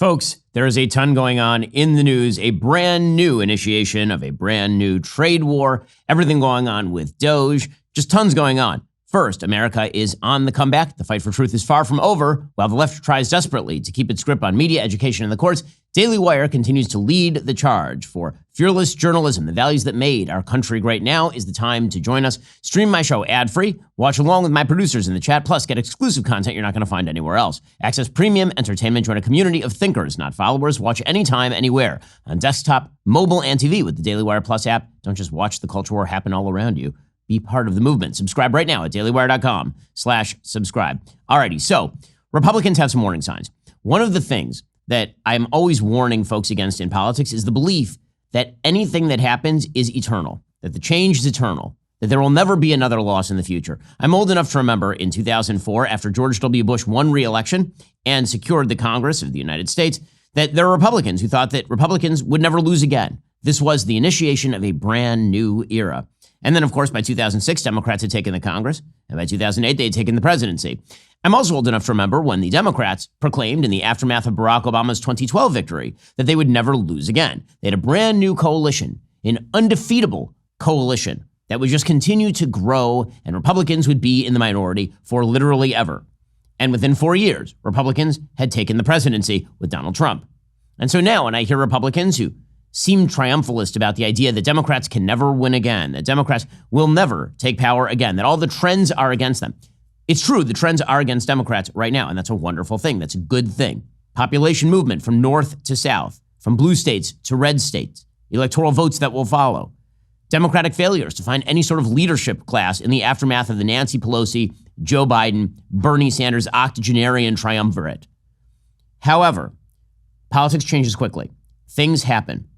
Folks, there is a ton going on in the news, a brand new initiation of a brand new trade war, everything going on with DOGE, just tons going on. First, America is on the comeback. The fight for truth is far from over. While the left tries desperately to keep its grip on media, education, and the courts, Daily Wire continues to lead the charge for fearless journalism, the values that made our country great. Now is the time to join us. Stream my show ad-free. Watch along with my producers in the chat. Plus, get exclusive content you're not going to find anywhere else. Access premium entertainment. Join a community of thinkers, not followers. Watch anytime, anywhere. On desktop, mobile, and TV with the Daily Wire Plus app. Don't just watch the culture war happen all around you. Be part of the movement. Subscribe right now at dailywire.com/subscribe. Alrighty, so Republicans have some warning signs. One of the things that I'm always warning folks against in politics is the belief that anything that happens is eternal, that the change is eternal, that there will never be another loss in the future. I'm old enough to remember in 2004, after George W. Bush won re-election and secured the Congress of the United States, that there were Republicans who thought that Republicans would never lose again. This was the initiation of a brand new era. And then, of course, by 2006, Democrats had taken the Congress, and by 2008, they had taken the presidency. I'm also old enough to remember when the Democrats proclaimed in the aftermath of Barack Obama's 2012 victory that they would never lose again. They had a brand new coalition, an undefeatable coalition that would just continue to grow, and Republicans would be in the minority for literally ever. And within 4 years, Republicans had taken the presidency with Donald Trump. And so now when I hear Republicans who seem triumphalist about the idea that Democrats can never win again, that Democrats will never take power again, that all the trends are against them. It's true, the trends are against Democrats right now, and that's a wonderful thing. That's a good thing. Population movement from north to south, from blue states to red states, electoral votes that will follow. Democratic failures to find any sort of leadership class in the aftermath of the Nancy Pelosi, Joe Biden, Bernie Sanders octogenarian triumvirate. However, politics changes quickly. Things happen.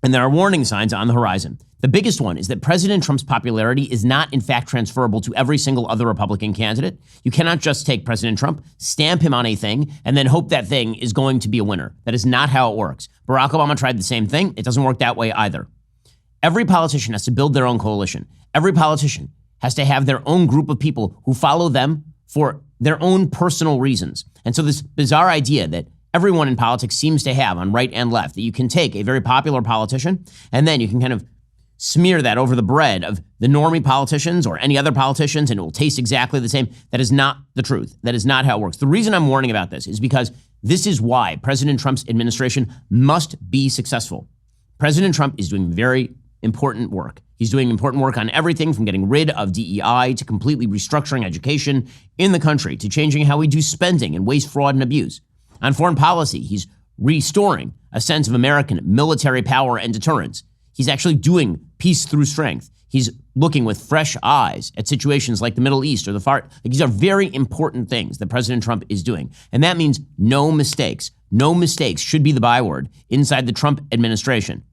And there are warning signs on the horizon. The biggest one is that President Trump's popularity is not, in fact, transferable to every single other Republican candidate. You cannot just take President Trump, stamp him on a thing, and then hope that thing is going to be a winner. That is not how it works. Barack Obama tried the same thing. It doesn't work that way either. Every politician has to build their own coalition. Every politician has to have their own group of people who follow them for their own personal reasons. And so this bizarre idea that everyone in politics seems to have on right and left, that you can take a very popular politician and then you can kind of smear that over the bread of the normie politicians or any other politicians and it will taste exactly the same. That is not the truth. That is not how it works. The reason I'm warning about this is because this is why President Trump's administration must be successful. President Trump is doing very important work. He's doing important work on everything from getting rid of DEI to completely restructuring education in the country to changing how we do spending and waste, fraud, and abuse. On foreign policy, he's restoring a sense of American military power and deterrence. He's actually doing peace through strength. He's looking with fresh eyes at situations like the Middle East or the Far East. These are very important things that President Trump is doing. And that means no mistakes. No mistakes should be the byword inside the Trump administration.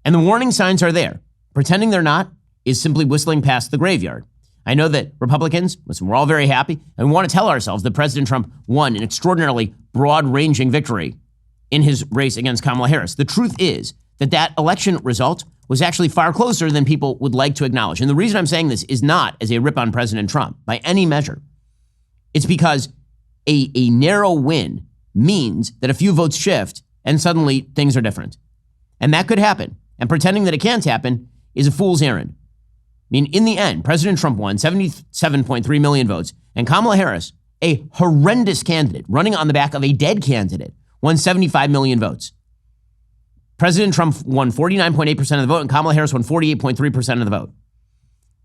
And the warning signs are there. Pretending they're not is simply whistling past the graveyard. I know that Republicans, listen, we're all very happy, and we want to tell ourselves that President Trump won an extraordinarily broad-ranging victory in his race against Kamala Harris. The truth is that that election result was actually far closer than people would like to acknowledge. And the reason I'm saying this is not as a rip on President Trump by any measure. It's because a narrow win means that a few votes shift and suddenly things are different. And that could happen. And pretending that it can't happen is a fool's errand. I mean, in the end, President Trump won 77.3 million votes, and Kamala Harris, a horrendous candidate running on the back of a dead candidate, won 75 million votes. President Trump won 49.8% of the vote, and Kamala Harris won 48.3% of the vote.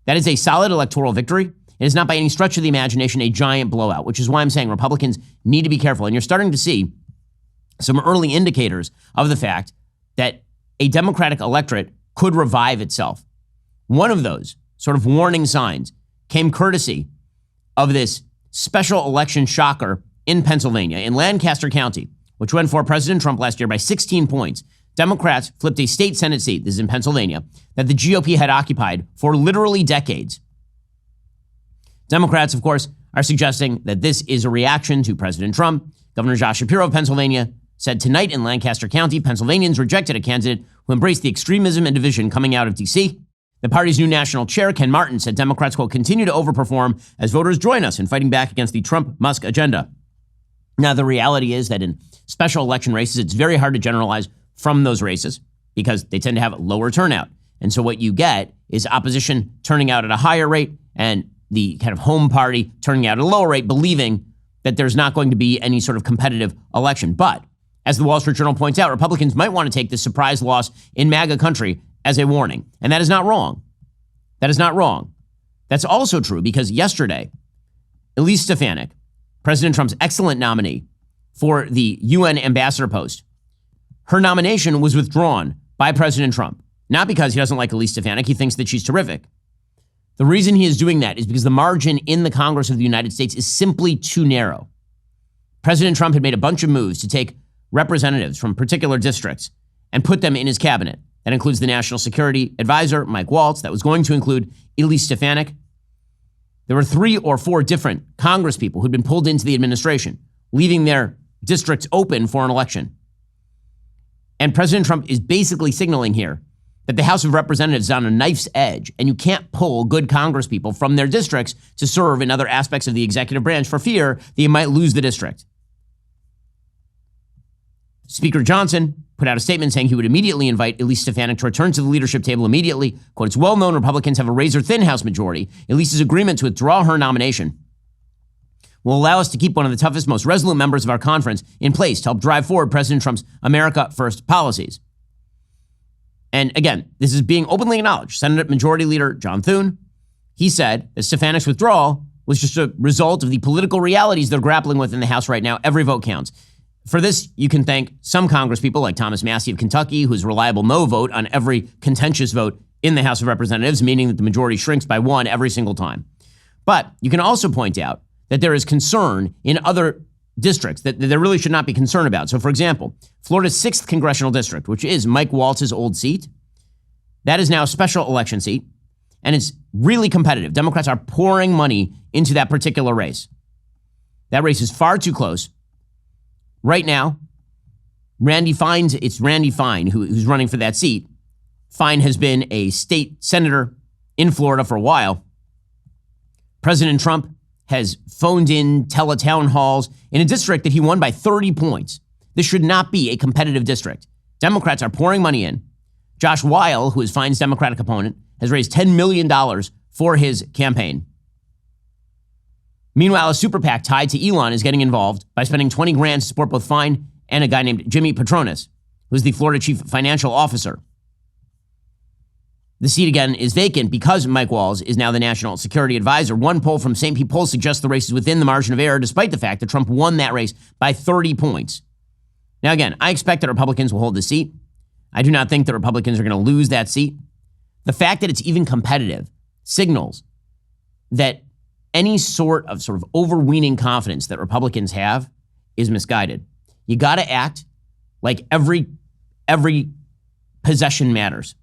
That is a solid electoral victory. It is not by any stretch of the imagination a giant blowout, which is why I'm saying Republicans need to be careful. And you're starting to see some early indicators of the fact that a Democratic electorate could revive itself. One of those sort of warning signs came courtesy of this special election shocker in Pennsylvania, in Lancaster County, which went for President Trump last year by 16 points. Democrats flipped a state Senate seat, this is in Pennsylvania, that the GOP had occupied for literally decades. Democrats, of course, are suggesting that this is a reaction to President Trump. Governor Shapiro of Pennsylvania said tonight in Lancaster County, Pennsylvanians rejected a candidate who embraced the extremism and division coming out of D.C. The party's new national chair, Ken Martin, said Democrats, quote, continue to overperform as voters join us in fighting back against the Trump-Musk agenda. Now, the reality is that in special election races, it's very hard to generalize from those races because they tend to have a lower turnout. And so what you get is opposition turning out at a higher rate and the kind of home party turning out at a lower rate, believing that there's not going to be any sort of competitive election. But as the Wall Street Journal points out, Republicans might want to take this surprise loss in MAGA country as a warning. And that is not wrong. That is not wrong. That's also true because yesterday, Elise Stefanik, President Trump's excellent nominee for the UN ambassador post, her nomination was withdrawn by President Trump. Not because he doesn't like Elise Stefanik, he thinks that she's terrific. The reason he is doing that is because the margin in the Congress of the United States is simply too narrow. President Trump had made a bunch of moves to take representatives from particular districts and put them in his cabinet. That includes the National Security Advisor, Mike Waltz. That was going to include Elise Stefanik. There were 3 or 4 different Congress people who'd been pulled into the administration, leaving their districts open for an election. And President Trump is basically signaling here that the House of Representatives is on a knife's edge, and you can't pull good Congress people from their districts to serve in other aspects of the executive branch for fear that you might lose the district. Speaker Johnson put out a statement saying he would immediately invite Elise Stefanik to return to the leadership table immediately. Quote, it's well known Republicans have a razor-thin House majority. Elise's agreement to withdraw her nomination will allow us to keep one of the toughest, most resolute members of our conference in place to help drive forward President Trump's America First policies. And again, this is being openly acknowledged. Senate Majority Leader John Thune, he said that Stefanik's withdrawal was just a result of the political realities they're grappling with in the House right now. Every vote counts. For this, you can thank some Congress people like Thomas Massie of Kentucky, whose reliable no vote on every contentious vote in the House of Representatives, meaning that the majority shrinks by 1 every single time. But you can also point out that there is concern in other districts that there really should not be concerned about. So, for example, Florida's 6th Congressional District, which is Mike Waltz's old seat, that is now a special election seat, and it's really competitive. Democrats are pouring money into that particular race. That race is far too close. Right now, it's Randy Fine who's running for that seat. Fine has been a state senator in Florida for a while. President Trump has phoned in teletown halls in a district that he won by 30 points. This should not be a competitive district. Democrats are pouring money in. Josh Weil, who is Fine's Democratic opponent, has raised $10 million for his campaign. Meanwhile, a super PAC tied to Elon is getting involved by spending $20,000 to support both Fine and a guy named Jimmy Patronis, who's the Florida chief financial officer. The seat again is vacant because Mike Waltz is now the National Security Advisor. One poll from St. Pete Polls suggests the race is within the margin of error, despite the fact that Trump won that race by 30 points. Now, again, I expect that Republicans will hold the seat. I do not think that Republicans are going to lose that seat. The fact that it's even competitive signals that any sort of overweening confidence that Republicans have is misguided. You got to act like every possession matters.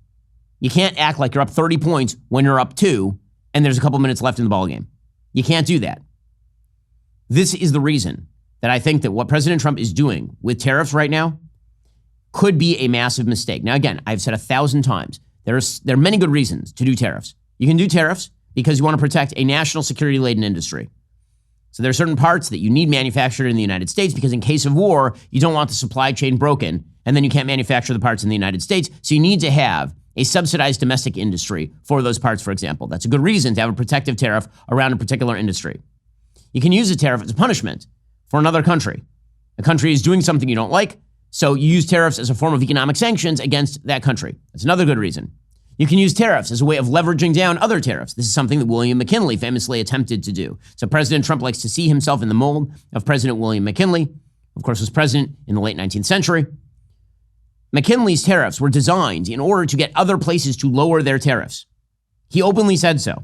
You can't act like you're up 30 points when you're up 2 and there's a couple minutes left in the ballgame. You can't do that. This is the reason that I think that what President Trump is doing with tariffs right now could be a massive mistake. Now, again, I've said 1,000 times, there are many good reasons to do tariffs. You can do tariffs because you want to protect a national security-laden industry. So there are certain parts that you need manufactured in the United States because in case of war, you don't want the supply chain broken, and then you can't manufacture the parts in the United States. So you need to have a subsidized domestic industry for those parts, for example. That's a good reason to have a protective tariff around a particular industry. You can use a tariff as a punishment for another country. A country is doing something you don't like, so you use tariffs as a form of economic sanctions against that country. That's another good reason. You can use tariffs as a way of leveraging down other tariffs. This is something that William McKinley famously attempted to do. So President Trump likes to see himself in the mold of President William McKinley, of course, was president in the late 19th century. McKinley's tariffs were designed in order to get other places to lower their tariffs. He openly said so.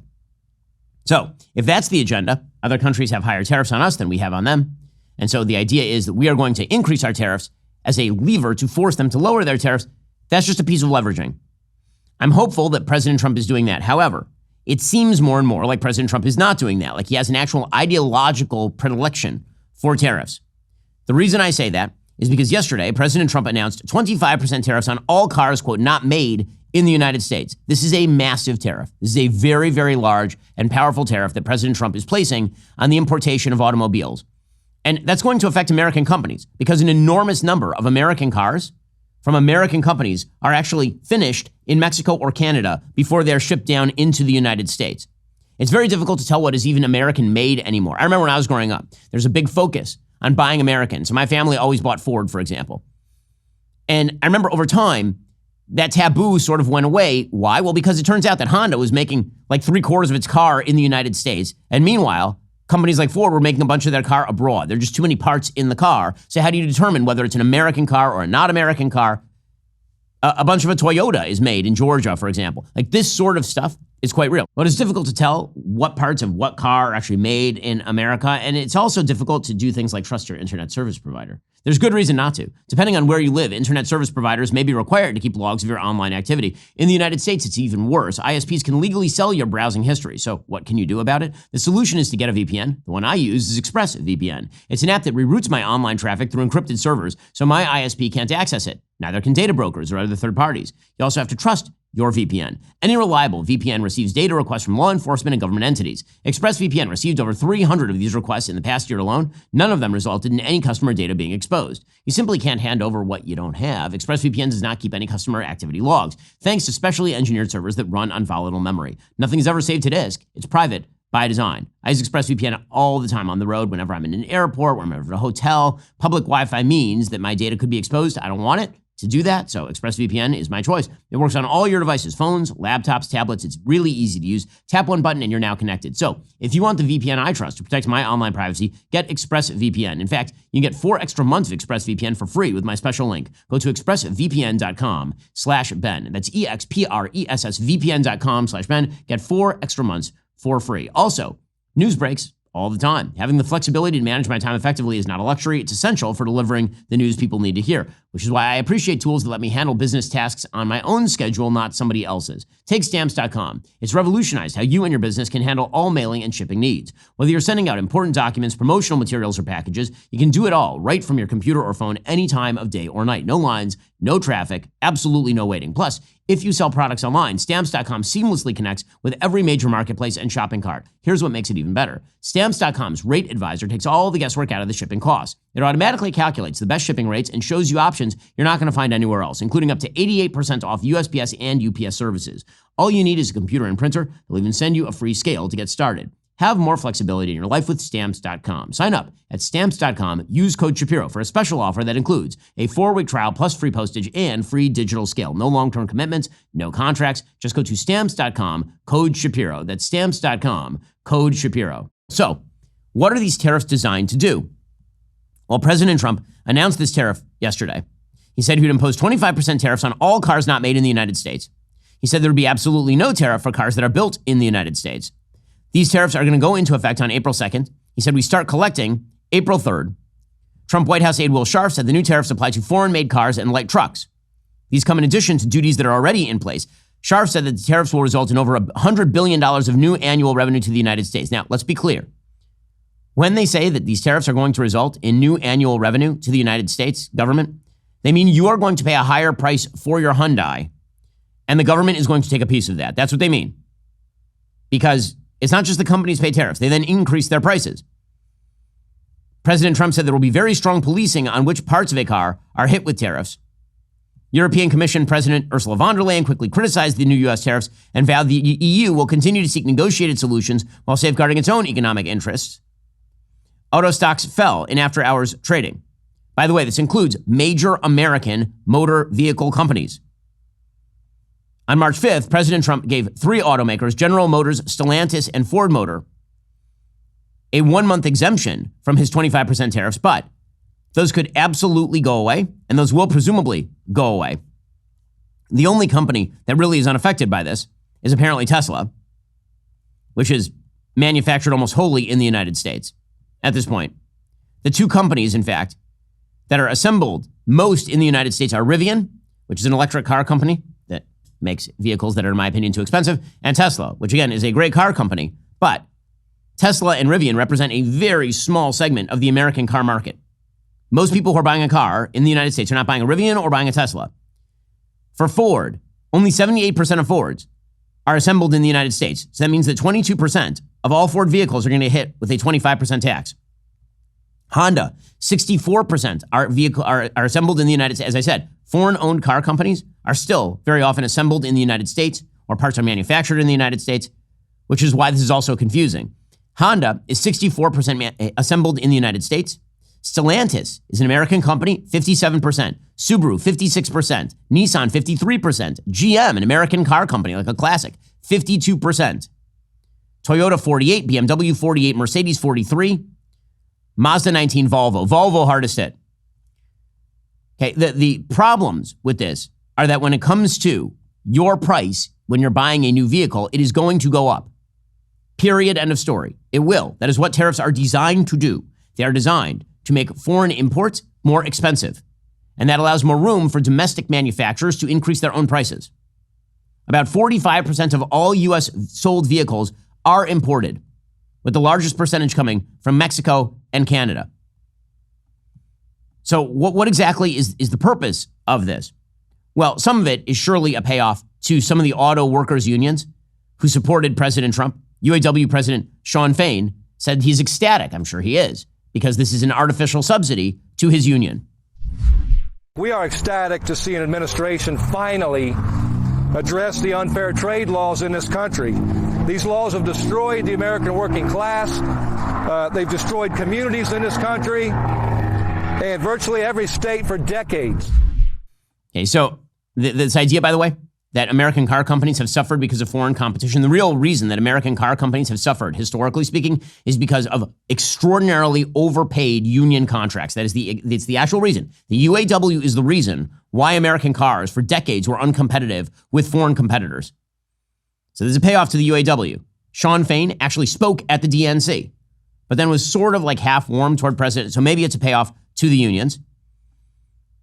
So if that's the agenda, other countries have higher tariffs on us than we have on them. And so the idea is that we are going to increase our tariffs as a lever to force them to lower their tariffs. That's just a piece of leveraging. I'm hopeful that President Trump is doing that. However, it seems more and more like President Trump is not doing that, like he has an actual ideological predilection for tariffs. The reason I say that is because yesterday, President Trump announced 25% tariffs on all cars, quote, not made in the United States. This is a massive tariff. This is a very, very large and powerful tariff that President Trump is placing on the importation of automobiles. And that's going to affect American companies because an enormous number of American cars from American companies are actually finished in Mexico or Canada before they're shipped down into the United States. It's very difficult to tell what is even American made anymore. I remember when I was growing up, there's a big focus on buying American. So my family always bought Ford, for example. And I remember over time, that taboo sort of went away. Why? Well, because it turns out that Honda was making like 3/4 of its car in the United States. And meanwhile, companies like Ford were making a bunch of their car abroad. There are just too many parts in the car. So how do you determine whether it's an American car or a not American car? A bunch of a Toyota is made in Georgia, for example. Like this sort of stuff is quite real. But it's difficult to tell what parts of what car are actually made in America. And it's also difficult to do things like trust your internet service provider. There's good reason not to. Depending on where you live, internet service providers may be required to keep logs of your online activity. In the United States, it's even worse. ISPs can legally sell your browsing history. So what can you do about it? The solution is to get a VPN. The one I use is ExpressVPN. It's an app that reroutes my online traffic through encrypted servers, so my ISP can't access it. Neither can data brokers or other third parties. You also have to trust your VPN. Any reliable VPN receives data requests from law enforcement and government entities. ExpressVPN received over 300 of these requests in the past year alone. None of them resulted in any customer data being exposed. You simply can't hand over what you don't have. ExpressVPN does not keep any customer activity logs, thanks to specially engineered servers that run on volatile memory. Nothing is ever saved to disk. It's private by design. I use ExpressVPN all the time on the road, whenever I'm in an airport, whenever I'm at a hotel. Public Wi-Fi means that my data could be exposed. I don't want it to do that, so ExpressVPN is my choice. It works on all your devices, phones, laptops, tablets. It's really easy to use. Tap one button and you're now connected. So if you want the VPN I trust to protect my online privacy, get ExpressVPN. In fact, you can get 4 extra months of ExpressVPN for free with my special link. Go to expressvpn.com/Ben. That's expressvpn.com/Ben. Get 4 extra months for free. Also, news breaks all the time. Having the flexibility to manage my time effectively is not a luxury. It's essential for delivering the news people need to hear, which is why I appreciate tools that let me handle business tasks on my own schedule, not somebody else's. Take Stamps.com. It's revolutionized how you and your business can handle all mailing and shipping needs. Whether you're sending out important documents, promotional materials, or packages, you can do it all right from your computer or phone any time of day or night. No lines, no traffic, absolutely no waiting. Plus, if you sell products online, Stamps.com seamlessly connects with every major marketplace and shopping cart. Here's what makes it even better. Stamps.com's Rate Advisor takes all the guesswork out of the shipping costs. It automatically calculates the best shipping rates and shows you options you're not going to find anywhere else, including up to 88% off USPS and UPS services. All you need is a computer and printer. They'll even send you a free scale to get started. Have more flexibility in your life with Stamps.com. Sign up at Stamps.com. Use code Shapiro for a special offer that includes a 4-week trial plus free postage and free digital scale. No long-term commitments, no contracts. Just go to Stamps.com, code Shapiro. That's Stamps.com, code Shapiro. So, what are these tariffs designed to do? Well, President Trump announced this tariff yesterday. He said he would impose 25% tariffs on all cars not made in the United States. He said there would be absolutely no tariff for cars that are built in the United States. These tariffs are going to go into effect on April 2nd. He said we start collecting April 3rd. Trump White House aide Will Scharf said the new tariffs apply to foreign-made cars and light trucks. These come in addition to duties that are already in place. Scharf said that the tariffs will result in over $100 billion of new annual revenue to the United States. Now, let's be clear. When they say that these tariffs are going to result in new annual revenue to the United States government, they mean you are going to pay a higher price for your Hyundai, and the government is going to take a piece of that. That's what they mean. Because it's not just the companies pay tariffs. They then increase their prices. President Trump said there will be very strong policing on which parts of a car are hit with tariffs. European Commission President Ursula von der Leyen quickly criticized the new U.S. tariffs and vowed the EU will continue to seek negotiated solutions while safeguarding its own economic interests. Auto stocks fell in after-hours trading. By the way, this includes major American motor vehicle companies. On March 5th, President Trump gave 3 automakers, General Motors, Stellantis, and Ford Motor, a 1-month exemption from his 25% tariffs, but those could absolutely go away, and those will presumably go away. The only company that really is unaffected by this is apparently Tesla, which is manufactured almost wholly in the United States at this point. The 2 companies, in fact, that are assembled most in the United States are Rivian, which is an electric car company that makes vehicles that are, in my opinion, too expensive, and Tesla, which again is a great car company, but Tesla and Rivian represent a very small segment of the American car market. Most people who are buying a car in the United States are not buying a Rivian or buying a Tesla. For Ford, only 78% of Fords are assembled in the United States. So that means that 22% of all Ford vehicles are going to get hit with a 25% tax. Honda, 64% are assembled in the United States. As I said, foreign-owned car companies are still very often assembled in the United States, or parts are manufactured in the United States, which is why this is also confusing. Honda is 64% assembled in the United States. Stellantis is an American company, 57%. Subaru, 56%. Nissan, 53%. GM, an American car company, like a classic, 52%. Toyota, 48%. BMW, 48%. Mercedes, 43%. Mazda, 19%. Volvo, hardest hit. Okay, the problems with this are that when it comes to your price, when you're buying a new vehicle, it is going to go up. Period, end of story. It will. That is what tariffs are designed to do. They are designed to make foreign imports more expensive. And that allows more room for domestic manufacturers to increase their own prices. About 45% of all U.S. sold vehicles are imported, with the largest percentage coming from Mexico and Canada. So what exactly is the purpose of this? Well, some of it is surely a payoff to some of the auto workers' unions who supported President Trump. UAW President Shawn Fain said he's ecstatic, I'm sure he is, because this is an artificial subsidy to his union. We are ecstatic to see an administration finally address the unfair trade laws in this country. These laws have destroyed the American working class. They've destroyed communities in this country and virtually every state for decades. Okay, so this idea, by the way, that American car companies have suffered because of foreign competition. The real reason that American car companies have suffered, historically speaking, is because of extraordinarily overpaid union contracts. It's the actual reason. The UAW is the reason why American cars for decades were uncompetitive with foreign competitors. So there's a payoff to the UAW. Shawn Fain actually spoke at the DNC, but then was sort of like half warm toward President. So maybe it's a payoff to the unions.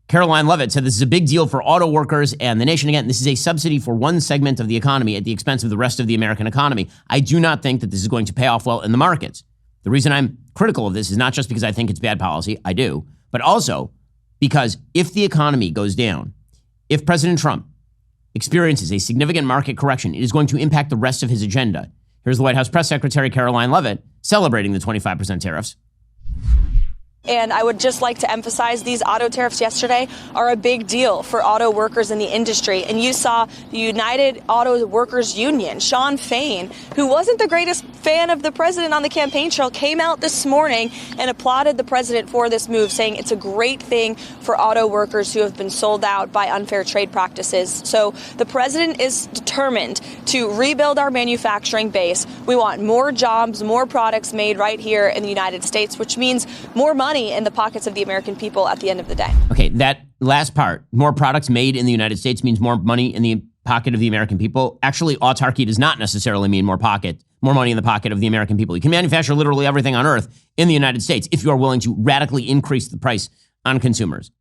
Caroline Leavitt said this is a big deal for auto workers and the nation. Again, this is a subsidy for one segment of the economy at the expense of the rest of the American economy. I do not think that this is going to pay off well in the markets. The reason I'm critical of this is not just because I think it's bad policy, I do, but also because if the economy goes down, if President Trump experiences a significant market correction, it is going to impact the rest of his agenda. Here's the White House Press Secretary Caroline Leavitt celebrating the 25% tariffs. And I would just like to emphasize these auto tariffs yesterday are a big deal for auto workers in the industry. And you saw the United Auto Workers Union, Shawn Fain, who wasn't the greatest fan of the president on the campaign trail, came out this morning and applauded the president for this move, saying it's a great thing for auto workers who have been sold out by unfair trade practices. So the president is determined to rebuild our manufacturing base. We want more jobs, more products made right here in the United States, which means more money in the pockets of the American people at the end of the day. Okay, that last part, more products made in the United States means more money in the pocket of the American people. Actually, autarky does not necessarily mean more money in the pocket of the American people. You can manufacture literally everything on earth in the United States if you are willing to radically increase the price on consumers.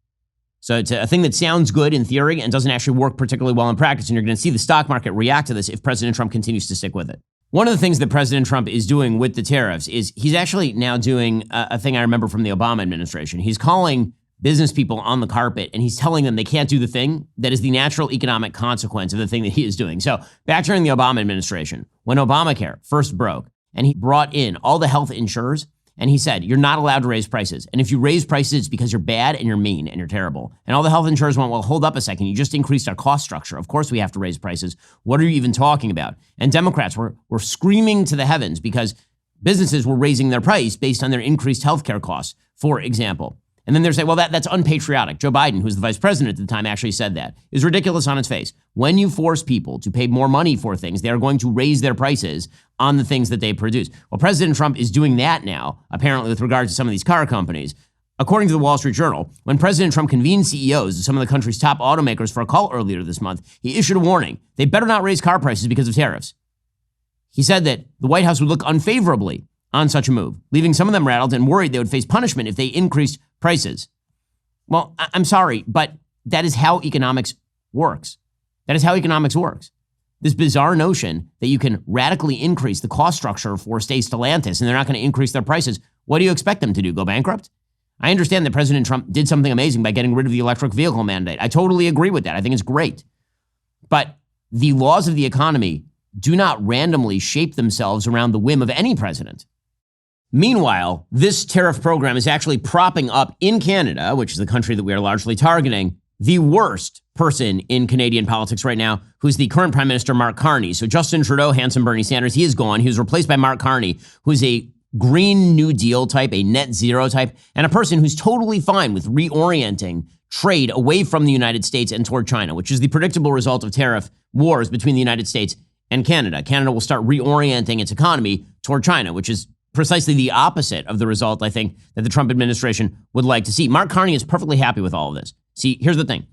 So it's a thing that sounds good in theory and doesn't actually work particularly well in practice. And you're going to see the stock market react to this if President Trump continues to stick with it. One of the things that President Trump is doing with the tariffs is he's actually now doing a thing I remember from the Obama administration. He's calling business people on the carpet and he's telling them they can't do the thing that is the natural economic consequence of the thing that he is doing. So back during the Obama administration, when Obamacare first broke and he brought in all the health insurers and he said, you're not allowed to raise prices. And if you raise prices, it's because you're bad and you're mean and you're terrible. And all the health insurers went, well, hold up a second. You just increased our cost structure. Of course we have to raise prices. What are you even talking about? And Democrats were screaming to the heavens because businesses were raising their price based on their increased healthcare costs, for example. And then they're saying, well, that's unpatriotic. Joe Biden, who's the vice president at the time, actually said that. It's ridiculous on its face. When you force people to pay more money for things, they are going to raise their prices on the things that they produce. Well, President Trump is doing that now, apparently, with regard to some of these car companies. According to the Wall Street Journal, when President Trump convened CEOs of some of the country's top automakers for a call earlier this month, he issued a warning. They better not raise car prices because of tariffs. He said that the White House would look unfavorably on such a move, leaving some of them rattled and worried they would face punishment if they increased prices. Well, I'm sorry, but that is how economics works. That is how economics works. This bizarre notion that you can radically increase the cost structure for, say, Stellantis, and they're not going to increase their prices. What do you expect them to do, go bankrupt? I understand that President Trump did something amazing by getting rid of the electric vehicle mandate. I totally agree with that. I think it's great. But the laws of the economy do not randomly shape themselves around the whim of any president. Meanwhile, this tariff program is actually propping up in Canada, which is the country that we are largely targeting, the worst person in Canadian politics right now, who's the current Prime Minister, Mark Carney. So Justin Trudeau, handsome Bernie Sanders, he is gone. He was replaced by Mark Carney, who's a Green New Deal type, a net zero type, and a person who's totally fine with reorienting trade away from the United States and toward China, which is the predictable result of tariff wars between the United States and Canada. Canada will start reorienting its economy toward China, which is precisely the opposite of the result, I think, that the Trump administration would like to see. Mark Carney is perfectly happy with all of this. See, here's the thing.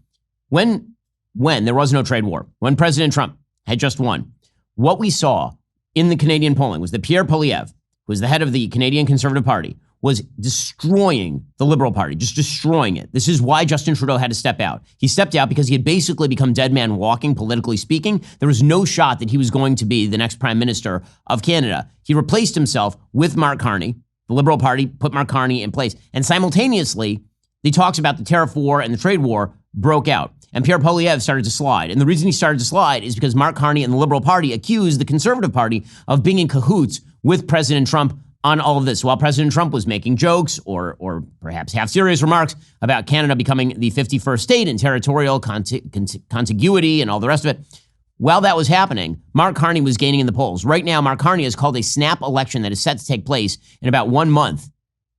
When there was no trade war, when President Trump had just won, what we saw in the Canadian polling was that Pierre Poilievre, who is the head of the Canadian Conservative Party, was destroying the Liberal Party, just destroying it. This is why Justin Trudeau had to step out. He stepped out because he had basically become dead man walking, politically speaking. There was no shot that he was going to be the next Prime Minister of Canada. He replaced himself with Mark Carney. The Liberal Party put Mark Carney in place. And simultaneously, the talks about the tariff war and the trade war broke out. And Pierre Poilievre started to slide. And the reason he started to slide is because Mark Carney and the Liberal Party accused the Conservative Party of being in cahoots with President Trump on all of this. While President Trump was making jokes or perhaps half-serious remarks about Canada becoming the 51st state and territorial contiguity and all the rest of it, while that was happening, Mark Carney was gaining in the polls. Right now, Mark Carney has called a snap election that is set to take place in about 1 month.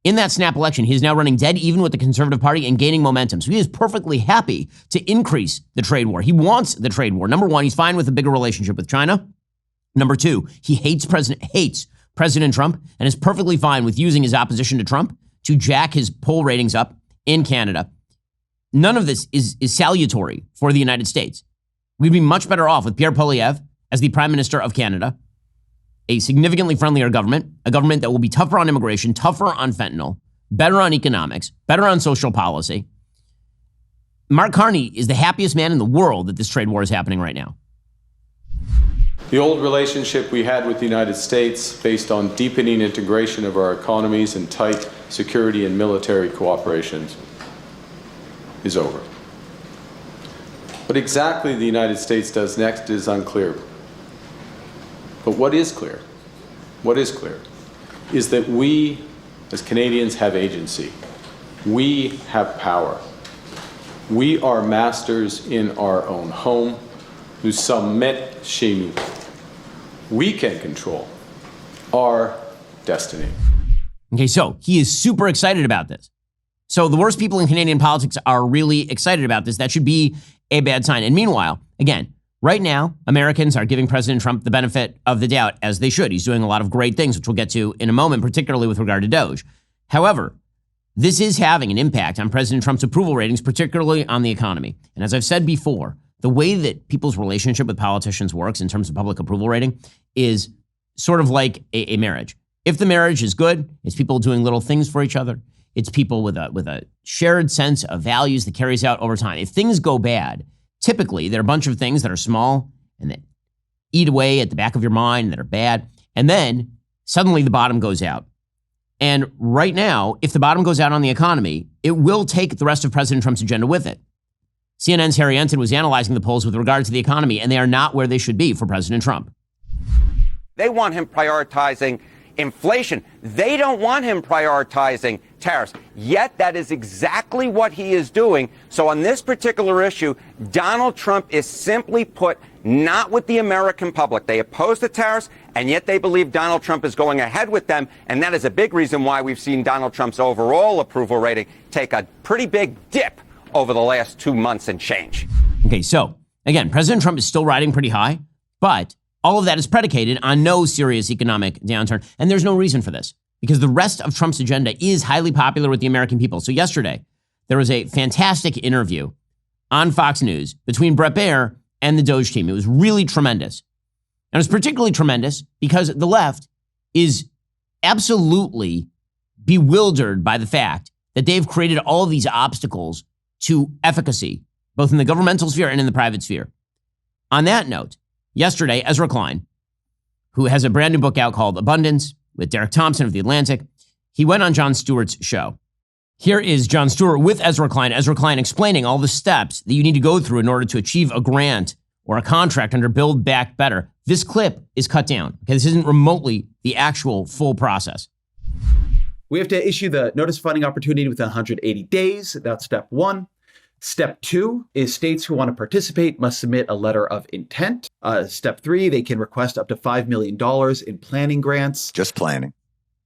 In that snap election, he is now running dead even with the Conservative Party and gaining momentum. So he is perfectly happy to increase the trade war. He wants the trade war. Number one, he's fine with a bigger relationship with China. Number two, he hates President Trump and is perfectly fine with using his opposition to Trump to jack his poll ratings up in Canada. None of this is salutary for the United States. We'd be much better off with Pierre Poilievre as the Prime Minister of Canada, a significantly friendlier government, a government that will be tougher on immigration, tougher on fentanyl, better on economics, better on social policy. Mark Carney is the happiest man in the world that this trade war is happening right now. The old relationship we had with the United States, based on deepening integration of our economies and tight security and military cooperation, is over. What exactly the United States does next is unclear. But what is clear is that we, as Canadians, have agency. We have power. We are masters in our own home. Nous sommes maîtres chez nous. We can control our destiny. Okay, so he is super excited about this. So the worst people in Canadian politics are really excited about this. That should be a bad sign. And meanwhile, again, right now, Americans are giving President Trump the benefit of the doubt, as they should. He's doing a lot of great things, which we'll get to in a moment, particularly with regard to DOGE. However, this is having an impact on President Trump's approval ratings, particularly on the economy. And as I've said before, the way that people's relationship with politicians works in terms of public approval rating is sort of like a marriage. If the marriage is good, it's people doing little things for each other. It's people with a shared sense of values that carries out over time. If things go bad, typically there are a bunch of things that are small and that eat away at the back of your mind that are bad. And then suddenly the bottom goes out. And right now, if the bottom goes out on the economy, it will take the rest of President Trump's agenda with it. CNN's Harry Enton was analyzing the polls with regard to the economy, and they are not where they should be for President Trump. They want him prioritizing inflation. They don't want him prioritizing tariffs. Yet that is exactly what he is doing. So on this particular issue, Donald Trump is simply put not with the American public. They oppose the tariffs, and yet they believe Donald Trump is going ahead with them. And that is a big reason why we've seen Donald Trump's overall approval rating take a pretty big dip over the last 2 months and change. Okay, so again, President Trump is still riding pretty high, but all of that is predicated on no serious economic downturn. And there's no reason for this because the rest of Trump's agenda is highly popular with the American people. So yesterday, there was a fantastic interview on Fox News between Bret Baier and the DOGE team. It was really tremendous. And it was particularly tremendous because the left is absolutely bewildered by the fact that they've created all of these obstacles to efficacy, both in the governmental sphere and in the private sphere. On that note, yesterday, Ezra Klein, who has a brand new book out called Abundance with Derek Thompson of The Atlantic, he went on Jon Stewart's show. Here is Jon Stewart with Ezra Klein explaining all the steps that you need to go through in order to achieve a grant or a contract under Build Back Better. This clip is cut down. Okay, this isn't remotely the actual full process. We have to issue the notice of funding opportunity within 180 days. That's step 1. Step 2 is states who want to participate must submit a letter of intent. Step 3, they can request up to $5 million in planning grants. Just planning.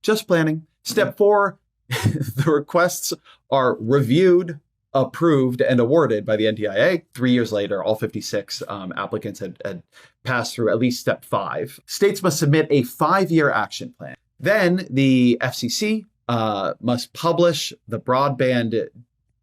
Just planning. Step 4, the requests are reviewed, approved, and awarded by the NTIA. 3 years later, all 56 applicants had passed through at least step 5. States must submit a 5-year action plan. Then the FCC must publish the broadband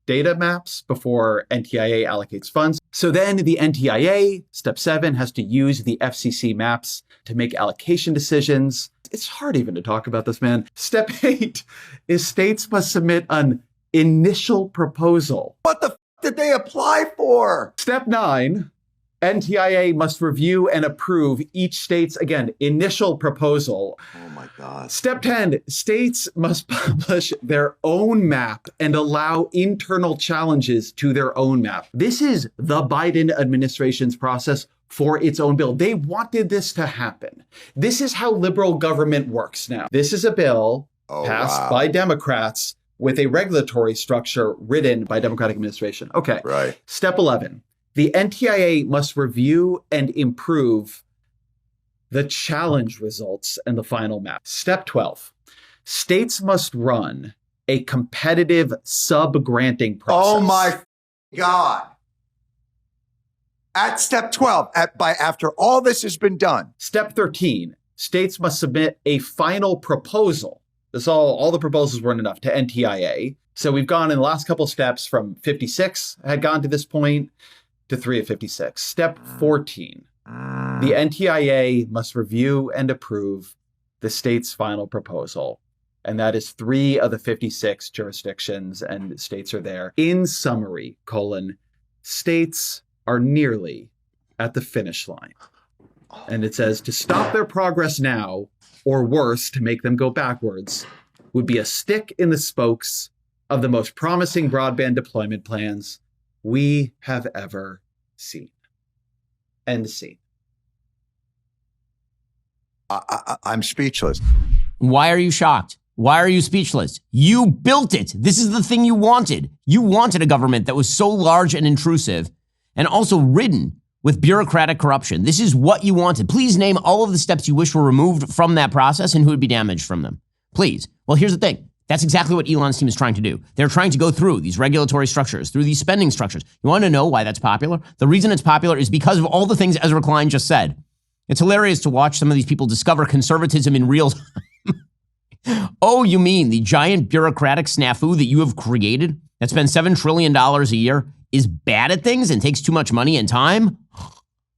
data maps before NTIA allocates funds. So then the NTIA, step 7, has to use the FCC maps to make allocation decisions. It's hard even to talk about this, man. Step 8 is states must submit an initial proposal. What the did they apply for? Step 9, NTIA must review and approve each state's, again, initial proposal. Oh my God. Step 10, states must publish their own map and allow internal challenges to their own map. This is the Biden administration's process for its own bill. They wanted this to happen. This is how liberal government works now. This is a bill passed by Democrats with a regulatory structure written by Democratic administration. Okay. Right. Step 11. The NTIA must review and improve the challenge results and the final map. Step 12, states must run a competitive sub-granting process. Oh my God. At step 12, after all this has been done. Step 13, states must submit a final proposal. This all the proposals weren't enough to NTIA. So we've gone in the last couple of steps from 56 had gone to this point to 3 of 56. Step 14, the NTIA must review and approve the state's final proposal. And that is 3 of the 56 jurisdictions and states are there. In summary, states are nearly at the finish line. And it says to stop their progress now, or worse, to make them go backwards, would be a stick in the spokes of the most promising broadband deployment plans we have ever seen. End scene. I'm speechless. Why are you shocked? Why are you speechless? You built it. This is the thing you wanted. You wanted a government that was so large and intrusive and also ridden with bureaucratic corruption. This is what you wanted. Please name all of the steps you wish were removed from that process and who would be damaged from them. Please. Well, here's the thing. That's exactly what Elon's team is trying to do. They're trying to go through these regulatory structures, through these spending structures. You want to know why that's popular? The reason it's popular is because of all the things Ezra Klein just said. It's hilarious to watch some of these people discover conservatism in real time. Oh, you mean the giant bureaucratic snafu that you have created that spends $7 trillion a year is bad at things and takes too much money and time?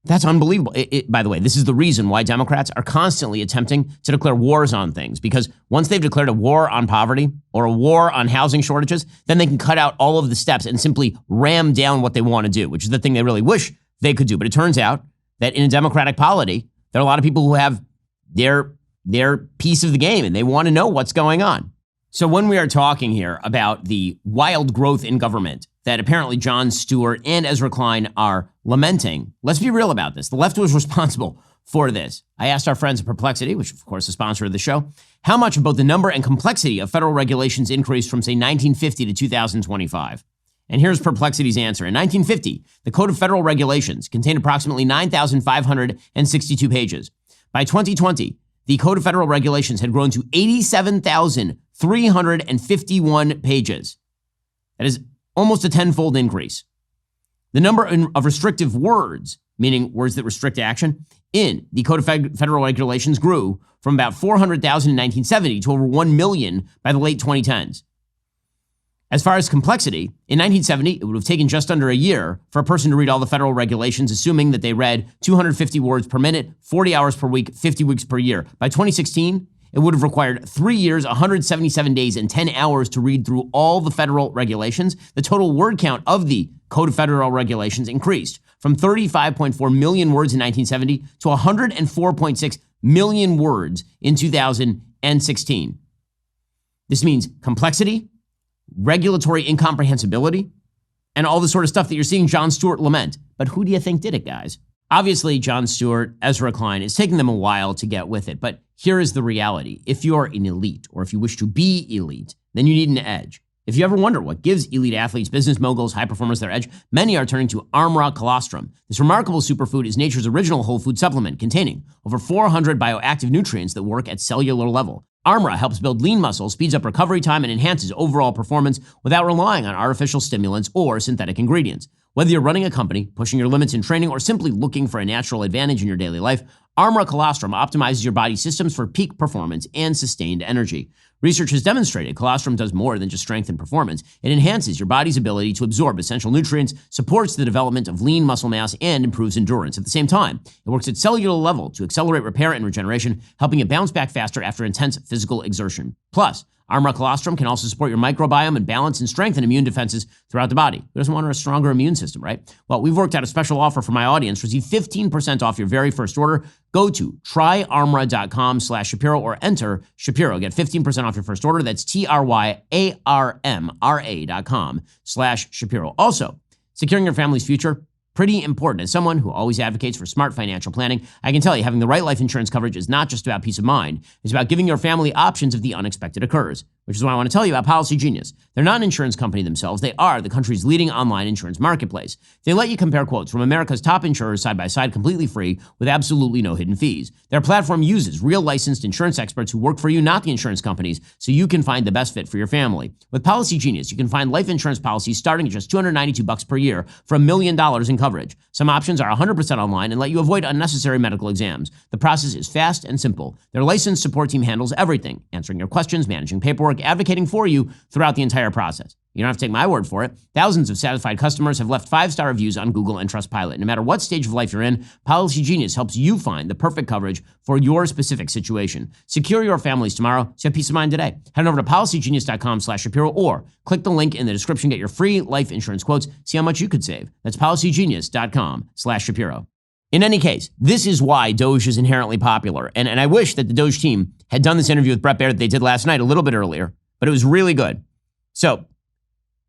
That's unbelievable. By the way, this is the reason why Democrats are constantly attempting to declare wars on things, because once they've declared a war on poverty or a war on housing shortages, then they can cut out all of the steps and simply ram down what they want to do, which is the thing they really wish they could do. But it turns out that in a democratic polity, there are a lot of people who have their piece of the game and they want to know what's going on. So when we are talking here about the wild growth in government that apparently Jon Stewart and Ezra Klein are lamenting, let's be real about this. The left was responsible for this. I asked our friends at Perplexity, which of course is a sponsor of the show, how much of both the number and complexity of federal regulations increased from, say, 1950 to 2025. And here's Perplexity's answer. In 1950, the Code of Federal Regulations contained approximately 9,562 pages. By 2020, the Code of Federal Regulations had grown to 87,351 pages. That is almost a tenfold increase. The number of restrictive words, meaning words that restrict action, in the Code of Federal Regulations grew from about 400,000 in 1970 to over 1 million by the late 2010s. As far as complexity, in 1970, it would have taken just under a year for a person to read all the federal regulations, assuming that they read 250 words per minute, 40 hours per week, 50 weeks per year. By 2016, it would have required 3 years, 177 days, and 10 hours to read through all the federal regulations. The total word count of the Code of Federal Regulations increased from 35.4 million words in 1970 to 104.6 million words in 2016. This means complexity, regulatory incomprehensibility, and all the sort of stuff that you're seeing Jon Stewart lament. But who do you think did it, guys? Obviously, Jon Stewart, Ezra Klein, it's taking them a while to get with it. But here is the reality. If you're an elite, or if you wish to be elite, then you need an edge. If you ever wonder what gives elite athletes, business moguls, high performers their edge, many are turning to Armra Colostrum. This remarkable superfood is nature's original whole food supplement containing over 400 bioactive nutrients that work at cellular level. Armra helps build lean muscle, speeds up recovery time, and enhances overall performance without relying on artificial stimulants or synthetic ingredients. Whether you're running a company, pushing your limits in training, or simply looking for a natural advantage in your daily life, Armra Colostrum optimizes your body's systems for peak performance and sustained energy. Research has demonstrated colostrum does more than just strengthen performance. It enhances your body's ability to absorb essential nutrients, supports the development of lean muscle mass, and improves endurance. At the same time, it works at cellular level to accelerate repair and regeneration, helping you bounce back faster after intense physical exertion. Plus, Armra Colostrum can also support your microbiome and balance and strengthen immune defenses throughout the body. Who doesn't want a stronger immune system, right? Well, we've worked out a special offer for my audience. Receive 15% off your very first order. Go to tryarmra.com/Shapiro or enter Shapiro. Get 15% off your first order. That's tryarmra.com/Shapiro. Also, securing your family's future, pretty important. As someone who always advocates for smart financial planning, I can tell you having the right life insurance coverage is not just about peace of mind. It's about giving your family options if the unexpected occurs, which is why I want to tell you about Policy Genius. They're not an insurance company themselves. They are the country's leading online insurance marketplace. They let you compare quotes from America's top insurers side by side completely free with absolutely no hidden fees. Their platform uses real licensed insurance experts who work for you, not the insurance companies, so you can find the best fit for your family. With Policy Genius, you can find life insurance policies starting at just $292 per year for $1 million in coverage. Some options are 100% online and let you avoid unnecessary medical exams. The process is fast and simple. Their licensed support team handles everything, answering your questions, managing paperwork, advocating for you throughout the entire process. You don't have to take my word for it. Thousands of satisfied customers have left 5-star reviews on Google and Trustpilot. No matter what stage of life you're in, Policy Genius helps you find the perfect coverage for your specific situation. Secure your families tomorrow, so have peace of mind today. Head over to policygenius.com/Shapiro or click the link in the description. Get your free life insurance quotes. See how much you could save. That's policygenius.com/Shapiro. In any case, this is why DOGE is inherently popular. And I wish that the DOGE team had done this interview with Bret Baier that they did last night a little bit earlier, but it was really good. So,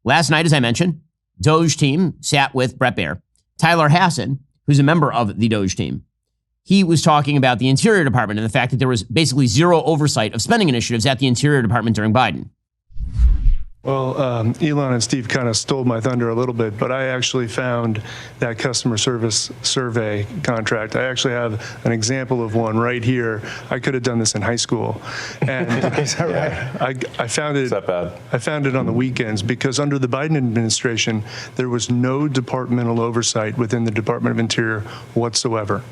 last night, as I mentioned, DOGE team sat with Bret Baier. Tyler Hassan, who's a member of the DOGE team, he was talking about the Interior Department and the fact that there was basically zero oversight of spending initiatives at the Interior Department during Biden. Well, Elon and Steve kind of stole my thunder a little bit, but I actually found that customer service survey contract. I actually have an example of one right here. I could have done this in high school. And is that right? I found it. Is that bad? I found it on the weekends because under the Biden administration, there was no departmental oversight within the Department of Interior whatsoever.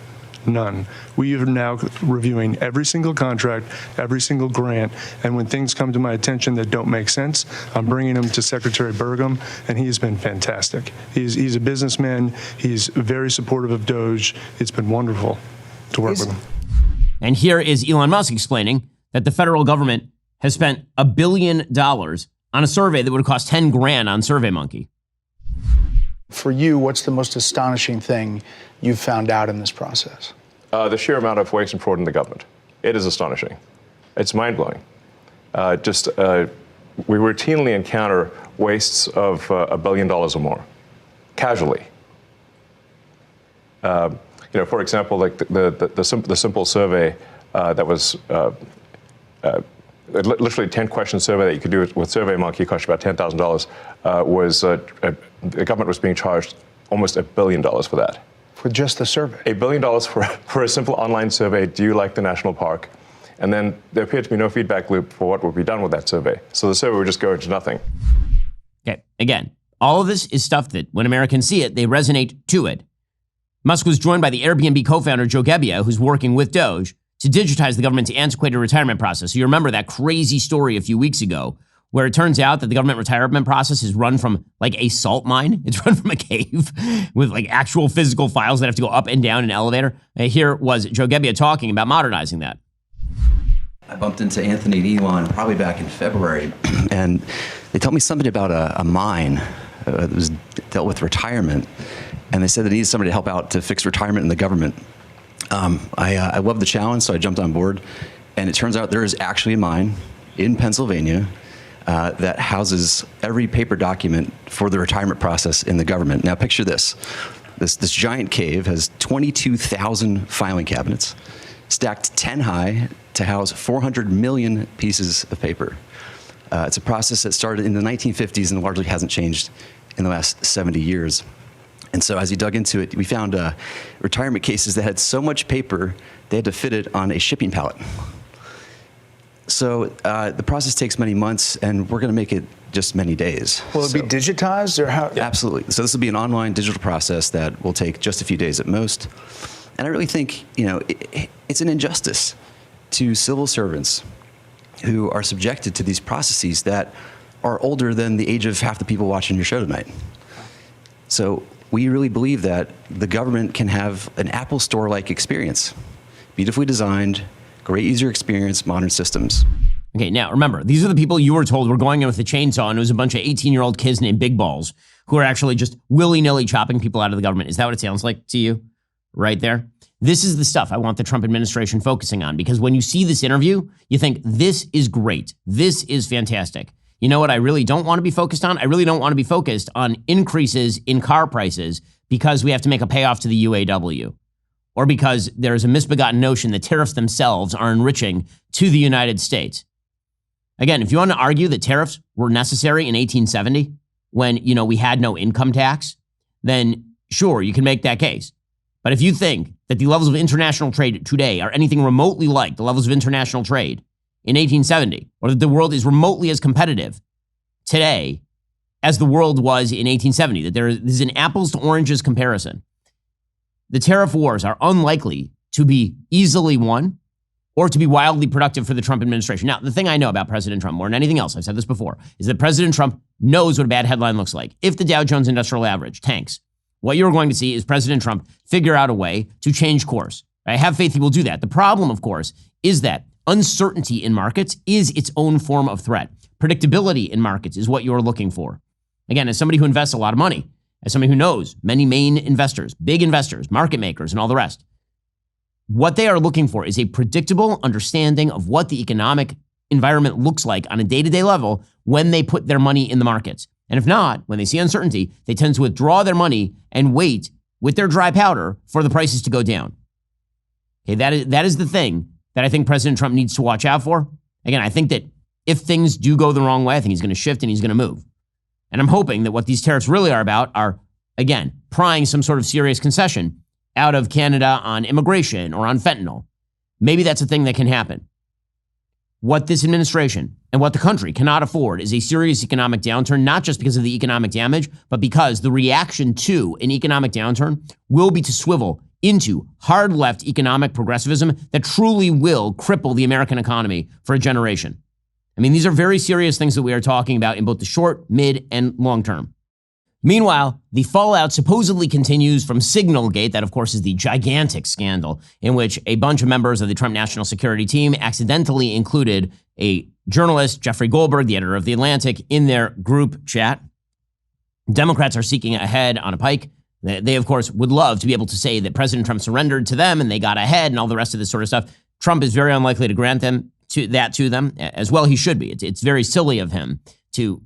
None. We are now reviewing every single contract, every single grant, and when things come to my attention that don't make sense, I'm bringing them to Secretary Burgum, and he has been fantastic. He's a businessman. He's very supportive of DOGE. It's been wonderful to work with him. And here is Elon Musk explaining that the federal government has spent $1 billion on a survey that would have cost 10 grand on SurveyMonkey. For you, what's the most astonishing thing you've found out in this process? The sheer amount of waste and fraud in the government. It is astonishing. It's mind-blowing. We routinely encounter wastes of $1 billion or more, casually. For example, like the simple survey that was literally 10-question survey that you could do with SurveyMonkey, cost about $10,000. The government was being charged almost $1 billion for that. For just the survey? $1 billion for a simple online survey. Do you like the national park? And then there appeared to be no feedback loop for what would be done with that survey. So the survey would just go into nothing. Okay, again, all of this is stuff that when Americans see it, they resonate to it. Musk was joined by the Airbnb co-founder Joe Gebbia, who's working with DOGE to digitize the government's antiquated retirement process. So you remember that crazy story a few weeks ago where it turns out that the government retirement process is run from like a salt mine. It's run from a cave with like actual physical files that have to go up and down an elevator. Here was Joe Gebbia talking about modernizing that. I bumped into Anthony and Elon probably back in February, and they told me something about a mine that was dealt with retirement, and they said they needed somebody to help out to fix retirement in the government. I loved the challenge, so I jumped on board, and it turns out there is actually a mine in Pennsylvania that houses every paper document for the retirement process in the government. Now picture this. This giant cave has 22,000 filing cabinets, stacked 10 high to house 400 million pieces of paper. It's a process that started in the 1950s and largely hasn't changed in the last 70 years. And so as you dug into it, we found retirement cases that had so much paper, they had to fit it on a shipping pallet. So the process takes many months, and we're going to make it just many days. Will it be digitized, or how? Absolutely. So this will be an online digital process that will take just a few days at most. And I really think, it's an injustice to civil servants who are subjected to these processes that are older than the age of half the people watching your show tonight. So we really believe that the government can have an Apple Store-like experience, beautifully designed, great user experience, modern systems. Okay, now remember, these are the people you were told were going in with a chainsaw, and it was a bunch of 18-year-old kids named Big Balls who are actually just willy-nilly chopping people out of the government. Is that what it sounds like to you? Right there? This is the stuff I want the Trump administration focusing on, because when you see this interview, you think, this is great. This is fantastic. You know what I really don't want to be focused on? I really don't want to be focused on increases in car prices because we have to make a payoff to the UAW, or because there's a misbegotten notion that tariffs themselves are enriching to the United States. Again, if you want to argue that tariffs were necessary in 1870 when, we had no income tax, then sure, you can make that case. But if you think that the levels of international trade today are anything remotely like the levels of international trade in 1870, or that the world is remotely as competitive today as the world was in 1870, that there is an apples to oranges comparison, the tariff wars are unlikely to be easily won or to be wildly productive for the Trump administration. Now, the thing I know about President Trump more than anything else, I've said this before, is that President Trump knows what a bad headline looks like. If the Dow Jones Industrial Average tanks, what you're going to see is President Trump figure out a way to change course. I have faith he will do that. The problem, of course, is that uncertainty in markets is its own form of threat. Predictability in markets is what you're looking for. Again, as somebody who invests a lot of money, as somebody who knows many main investors, big investors, market makers, and all the rest, what they are looking for is a predictable understanding of what the economic environment looks like on a day-to-day level when they put their money in the markets. And if not, when they see uncertainty, they tend to withdraw their money and wait with their dry powder for the prices to go down. Okay, that is the thing that I think President Trump needs to watch out for. Again, I think that if things do go the wrong way, I think he's going to shift and he's going to move. And I'm hoping that what these tariffs really are about are, again, prying some sort of serious concession out of Canada on immigration or on fentanyl. Maybe that's a thing that can happen. What this administration and what the country cannot afford is a serious economic downturn, not just because of the economic damage, but because the reaction to an economic downturn will be to swivel into hard left economic progressivism that truly will cripple the American economy for a generation. I mean, these are very serious things that we are talking about in both the short, mid, and long term. Meanwhile, the fallout supposedly continues from Signalgate. That, of course, is the gigantic scandal in which a bunch of members of the Trump National Security Team accidentally included a journalist, Jeffrey Goldberg, the editor of The Atlantic, in their group chat. Democrats are seeking ahead on a pike. They, of course, would love to be able to say that President Trump surrendered to them and they got ahead and all the rest of this sort of stuff. Trump is very unlikely to grant them to them, as well he should be. It's very silly of him to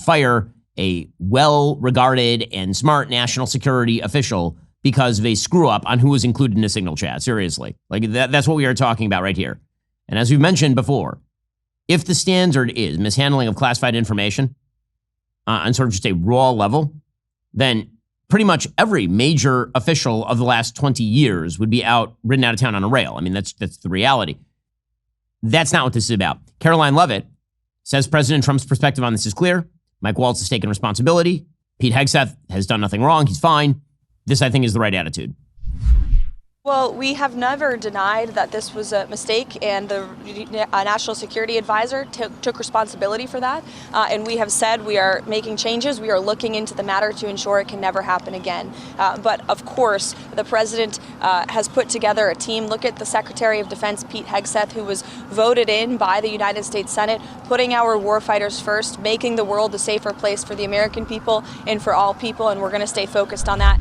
fire a well-regarded and smart national security official because of a screw-up on who was included in a Signal chat. Seriously. That's what we are talking about right here. And as we've mentioned before, if the standard is mishandling of classified information on sort of just a raw level, then pretty much every major official of the last 20 years would be ridden out of town on a rail. I mean, that's the reality. That's not what this is about. Caroline Leavitt says President Trump's perspective on this is clear. Mike Waltz has taken responsibility. Pete Hegseth has done nothing wrong. He's fine. This, I think, is the right attitude. Well, we have never denied that this was a mistake, and the National Security Advisor took responsibility for that. And we have said we are making changes. We are looking into the matter to ensure it can never happen again. But of course, the president has put together a team. Look at the Secretary of Defense, Pete Hegseth, who was voted in by the United States Senate, putting our warfighters first, making the world a safer place for the American people and for all people. And we're going to stay focused on that.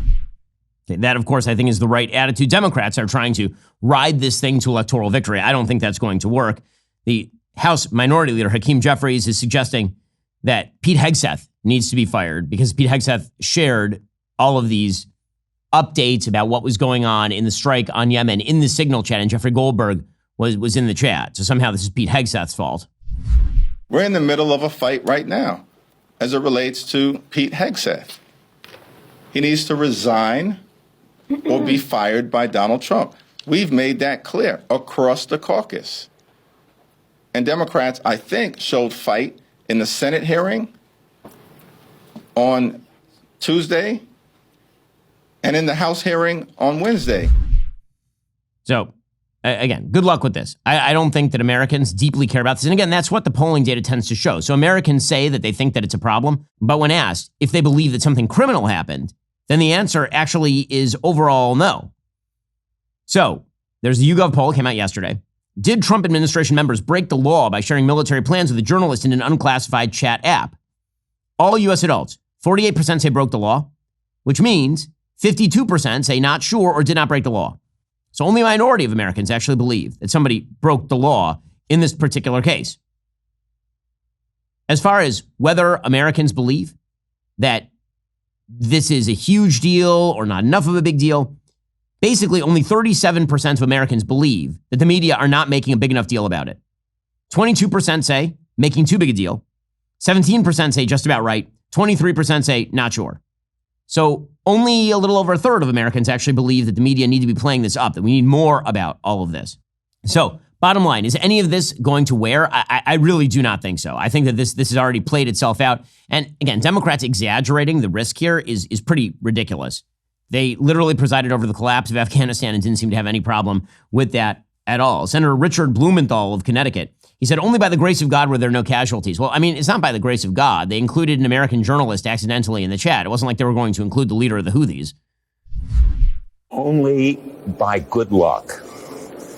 That, of course, I think is the right attitude. Democrats are trying to ride this thing to electoral victory. I don't think that's going to work. The House Minority Leader, Hakeem Jeffries, is suggesting that Pete Hegseth needs to be fired because Pete Hegseth shared all of these updates about what was going on in the strike on Yemen in the Signal chat, and Jeffrey Goldberg was in the chat. So somehow this is Pete Hegseth's fault. We're in the middle of a fight right now as it relates to Pete Hegseth. He needs to resign or be fired by Donald Trump. We've made that clear across the caucus. And Democrats, I think, showed fight in the Senate hearing on Tuesday and in the House hearing on Wednesday. So, again, good luck with this. I don't think that Americans deeply care about this. And again, that's what the polling data tends to show. So Americans say that they think that it's a problem, but when asked if they believe that something criminal happened, then the answer actually is overall no. So there's the YouGov poll, came out yesterday. Did Trump administration members break the law by sharing military plans with a journalist in an unclassified chat app? All U.S. adults, 48% say broke the law, which means 52% say not sure or did not break the law. So only a minority of Americans actually believe that somebody broke the law in this particular case. As far as whether Americans believe that this is a huge deal or not enough of a big deal, basically only 37% of Americans believe that the media are not making a big enough deal about it. 22% say making too big a deal. 17% say just about right. 23% say not sure. So only a little over a third of Americans actually believe that the media need to be playing this up, that we need more about all of this. So bottom line, is any of this going to wear? I really do not think so. I think that this has already played itself out. And again, Democrats exaggerating the risk here is pretty ridiculous. They literally presided over the collapse of Afghanistan and didn't seem to have any problem with that at all. Senator Richard Blumenthal of Connecticut, he said, only by the grace of God were there no casualties. Well, I mean, it's not by the grace of God. They included an American journalist accidentally in the chat. It wasn't like they were going to include the leader of the Houthis. Only by good luck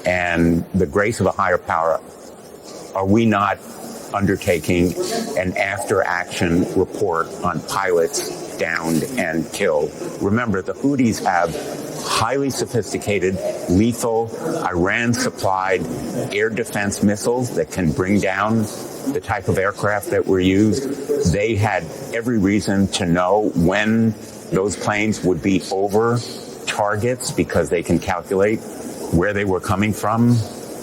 and the grace of a higher power are we not undertaking an after-action report on pilots downed and killed. Remember, the Houthis have highly sophisticated, lethal, Iran-supplied air defense missiles that can bring down the type of aircraft that were used. They had every reason to know when those planes would be over targets because they can calculate where they were coming from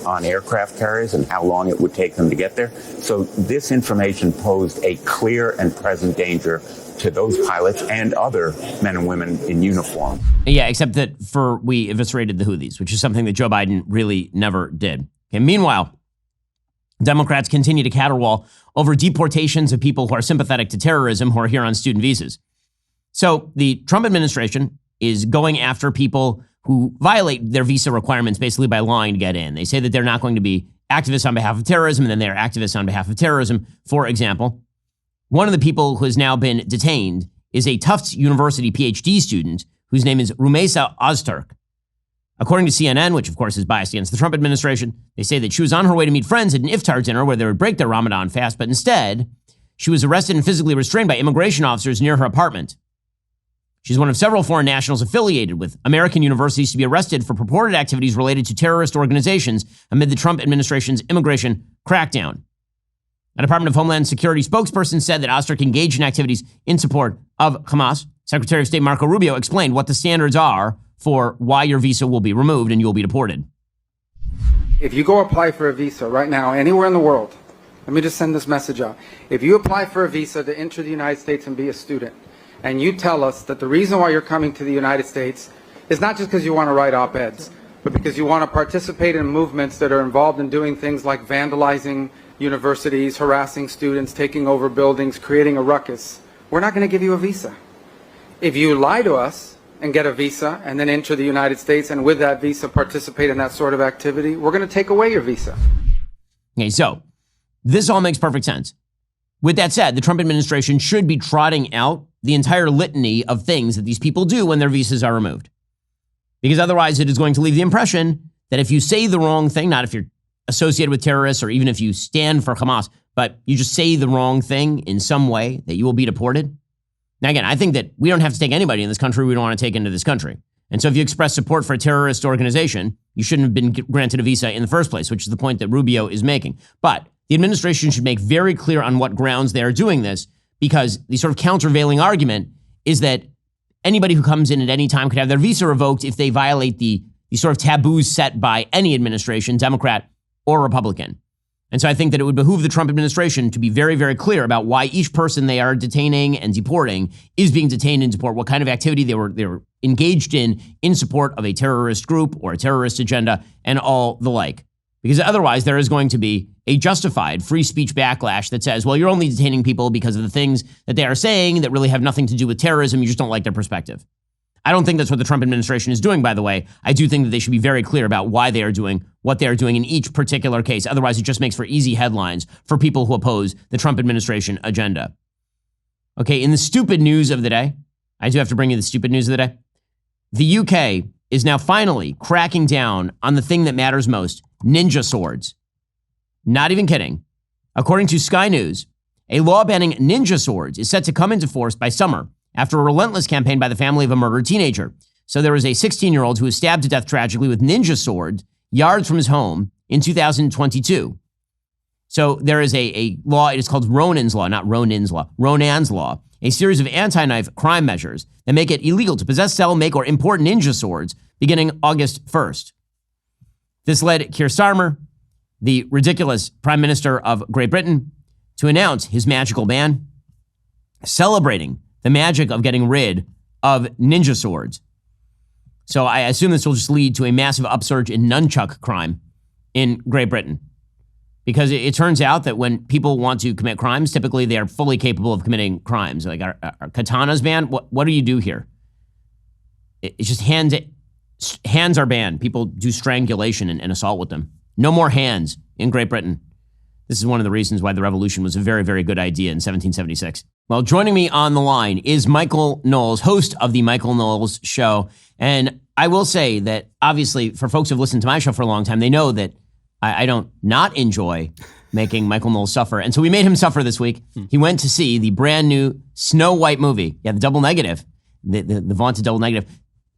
on aircraft carriers and how long it would take them to get there. So this information posed a clear and present danger to those pilots and other men and women in uniform. Yeah, except that we eviscerated the Houthis, which is something that Joe Biden really never did. Okay, meanwhile, Democrats continue to caterwaul over deportations of people who are sympathetic to terrorism who are here on student visas. So the Trump administration is going after people who violate their visa requirements basically by lying to get in. They say that they're not going to be activists on behalf of terrorism, and then they're activists on behalf of terrorism. For example, one of the people who has now been detained is a Tufts University PhD student whose name is Rumeysa Ozturk. According to CNN, which of course is biased against the Trump administration, they say that she was on her way to meet friends at an iftar dinner where they would break their Ramadan fast, but instead, she was arrested and physically restrained by immigration officers near her apartment. She's one of several foreign nationals affiliated with American universities to be arrested for purported activities related to terrorist organizations amid the Trump administration's immigration crackdown. A Department of Homeland Security spokesperson said that Ozturk engaged in activities in support of Hamas. Secretary of State Marco Rubio explained what the standards are for why your visa will be removed and you will be deported. If you go apply for a visa right now, anywhere in the world, let me just send this message out. If you apply for a visa to enter the United States and be a student, and you tell us that the reason why you're coming to the United States is not just because you want to write op-eds, but because you want to participate in movements that are involved in doing things like vandalizing universities, harassing students, taking over buildings, creating a ruckus, we're not going to give you a visa. If you lie to us and get a visa and then enter the United States and with that visa participate in that sort of activity, we're going to take away your visa. Okay, so this all makes perfect sense. With that said, the Trump administration should be trotting out the entire litany of things that these people do when their visas are removed. Because otherwise it is going to leave the impression that if you say the wrong thing, not if you're associated with terrorists or even if you stand for Hamas, but you just say the wrong thing in some way, that you will be deported. Now, again, I think that we don't have to take anybody in this country we don't want to take into this country. And so if you express support for a terrorist organization, you shouldn't have been granted a visa in the first place, which is the point that Rubio is making. But the administration should make very clear on what grounds they are doing this, because the sort of countervailing argument is that anybody who comes in at any time could have their visa revoked if they violate the sort of taboos set by any administration, Democrat or Republican. And so I think that it would behoove the Trump administration to be very, very clear about why each person they are detaining and deporting is being detained and deported, what kind of activity they were engaged in support of a terrorist group or a terrorist agenda, and all the like. Because otherwise there is going to be a justified free speech backlash that says, well, you're only detaining people because of the things that they are saying that really have nothing to do with terrorism. You just don't like their perspective. I don't think that's what the Trump administration is doing, by the way. I do think that they should be very clear about why they are doing what they are doing in each particular case. Otherwise, it just makes for easy headlines for people who oppose the Trump administration agenda. Okay, in the stupid news of the day, I do have to bring you the stupid news of the day. The UK is now finally cracking down on the thing that matters most, ninja swords. Not even kidding. According to Sky News, a law banning ninja swords is set to come into force by summer, after a relentless campaign by the family of a murdered teenager. So there was a 16-year-old who was stabbed to death tragically with ninja sword yards from his home in 2022. So there is a law, it is called Ronan's Law, not Ronin's Law, Ronan's Law, a series of anti-knife crime measures that make it illegal to possess, sell, make, or import ninja swords beginning August 1st. This led Keir Starmer, the ridiculous Prime Minister of Great Britain, to announce his magical ban, celebrating the magic of getting rid of ninja swords. So I assume this will just lead to a massive upsurge in nunchuck crime in Great Britain. Because it turns out that when people want to commit crimes, typically they are fully capable of committing crimes. Like our katanas banned. What do you do here? It's just hands are banned. People do strangulation and assault with them. No more hands in Great Britain. This is one of the reasons why the revolution was a very, very good idea in 1776. Well, joining me on the line is Michael Knowles, host of the Michael Knowles Show. And I will say that obviously for folks who've listened to my show for a long time, they know that I don't not enjoy making Michael Knowles suffer. And so we made him suffer this week. He went to see the brand new Snow White movie. Yeah, the double negative, the vaunted double negative.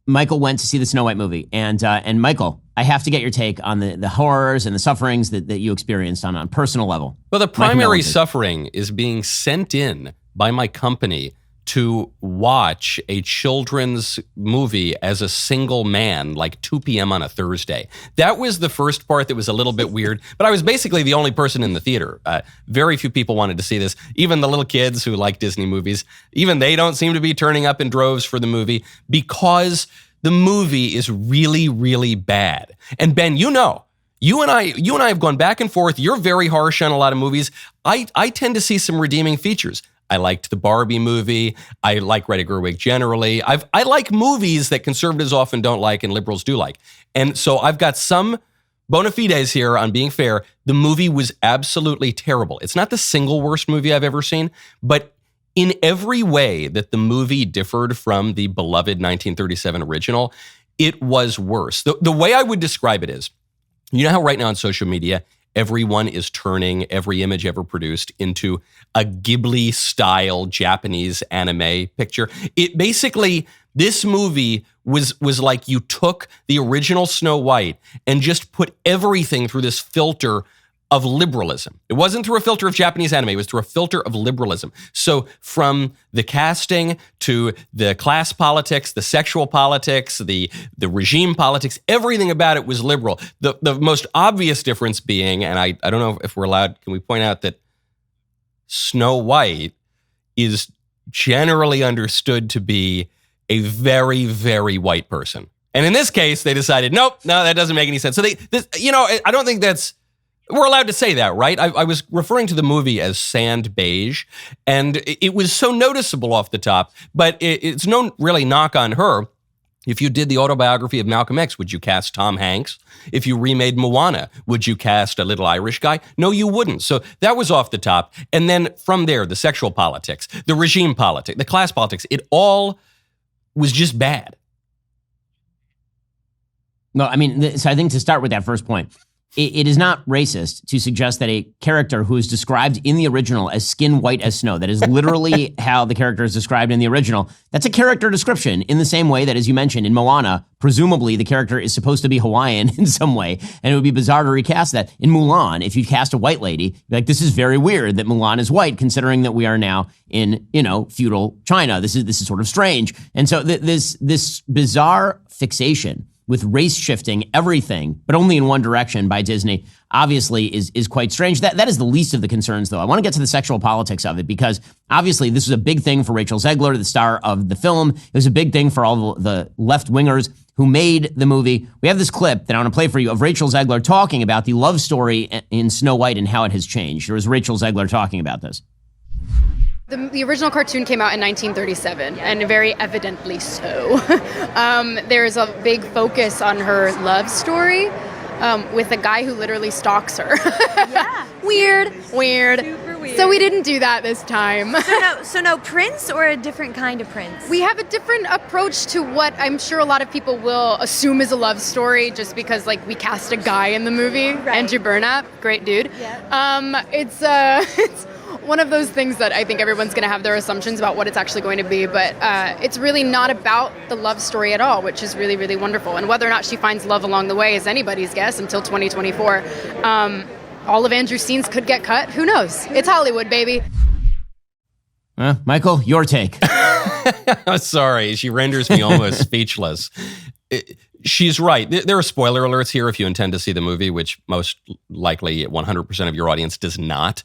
Michael went to see the Snow White movie. And Michael, I have to get your take on the horrors and the sufferings that you experienced on a personal level. Well, the primary suffering is being sent in by my company to watch a children's movie as a single man, like 2 p.m. on a Thursday. That was the first part that was a little bit weird, but I was basically the only person in the theater. Very few people wanted to see this. Even the little kids who like Disney movies, even they don't seem to be turning up in droves for the movie because the movie is really, really bad. And Ben, you and I have gone back and forth. You're very harsh on a lot of movies. I tend to see some redeeming features. I liked the Barbie movie. I like Greta Gerwig generally. I like movies that conservatives often don't like and liberals do like. And so I've got some bona fides here on being fair. The movie was absolutely terrible. It's not the single worst movie I've ever seen, but in every way that the movie differed from the beloved 1937 original, it was worse. The way I would describe it is, you know how right now on social media, everyone is turning every image ever produced into a Ghibli-style Japanese anime picture. It basically, this movie was like you took the original Snow White and just put everything through this filter of liberalism. It wasn't through a filter of Japanese anime, it was through a filter of liberalism. So from the casting to the class politics, the sexual politics, the regime politics, everything about it was liberal. The most obvious difference being, and I don't know if we're allowed, can we point out that Snow White is generally understood to be a very, very white person. And in this case, they decided, no, that doesn't make any sense. So I don't think we're allowed to say that, right? I was referring to the movie as sand beige, and it was so noticeable off the top, but it's no really knock on her. If you did the autobiography of Malcolm X, would you cast Tom Hanks? If you remade Moana, would you cast a little Irish guy? No, you wouldn't. So that was off the top. And then from there, the sexual politics, the regime politics, the class politics, it all was just bad. No, I mean, so I think to start with that first point, it is not racist to suggest that a character who is described in the original as skin white as snow, that is literally how the character is described in the original, that's a character description in the same way that, as you mentioned, in Moana, presumably the character is supposed to be Hawaiian in some way, and it would be bizarre to recast that. In Mulan, if you cast a white lady, like, this is very weird that Mulan is white, considering that we are now in, feudal China. This is sort of strange. And so this bizarre fixation with race shifting everything, but only in one direction by Disney, obviously is quite strange. That is the least of the concerns, though. I want to get to the sexual politics of it, because obviously this was a big thing for Rachel Zegler, the star of the film. It was a big thing for all the left-wingers who made the movie. We have this clip that I want to play for you of Rachel Zegler talking about the love story in Snow White and how it has changed. There was Rachel Zegler talking about this. The original cartoon came out in 1937, and very evidently so. There's a big focus on her love story with a guy who literally stalks her. Yeah. Weird. Super weird. So we didn't do that this time. So no prince, or a different kind of prince? We have a different approach to what I'm sure a lot of people will assume is a love story, just because, like, we cast a guy in the movie. Right. Andrew Burnap, great dude. Yeah. It's one of those things that I think everyone's going to have their assumptions about what it's actually going to be, but it's really not about the love story at all, which is really, really wonderful. And whether or not she finds love along the way is anybody's guess until 2024. All of Andrew's scenes could get cut. Who knows? It's Hollywood, baby. Michael, your take. I'm sorry. She renders me almost speechless. She's right. There are spoiler alerts here if you intend to see the movie, which most likely 100% of your audience does not.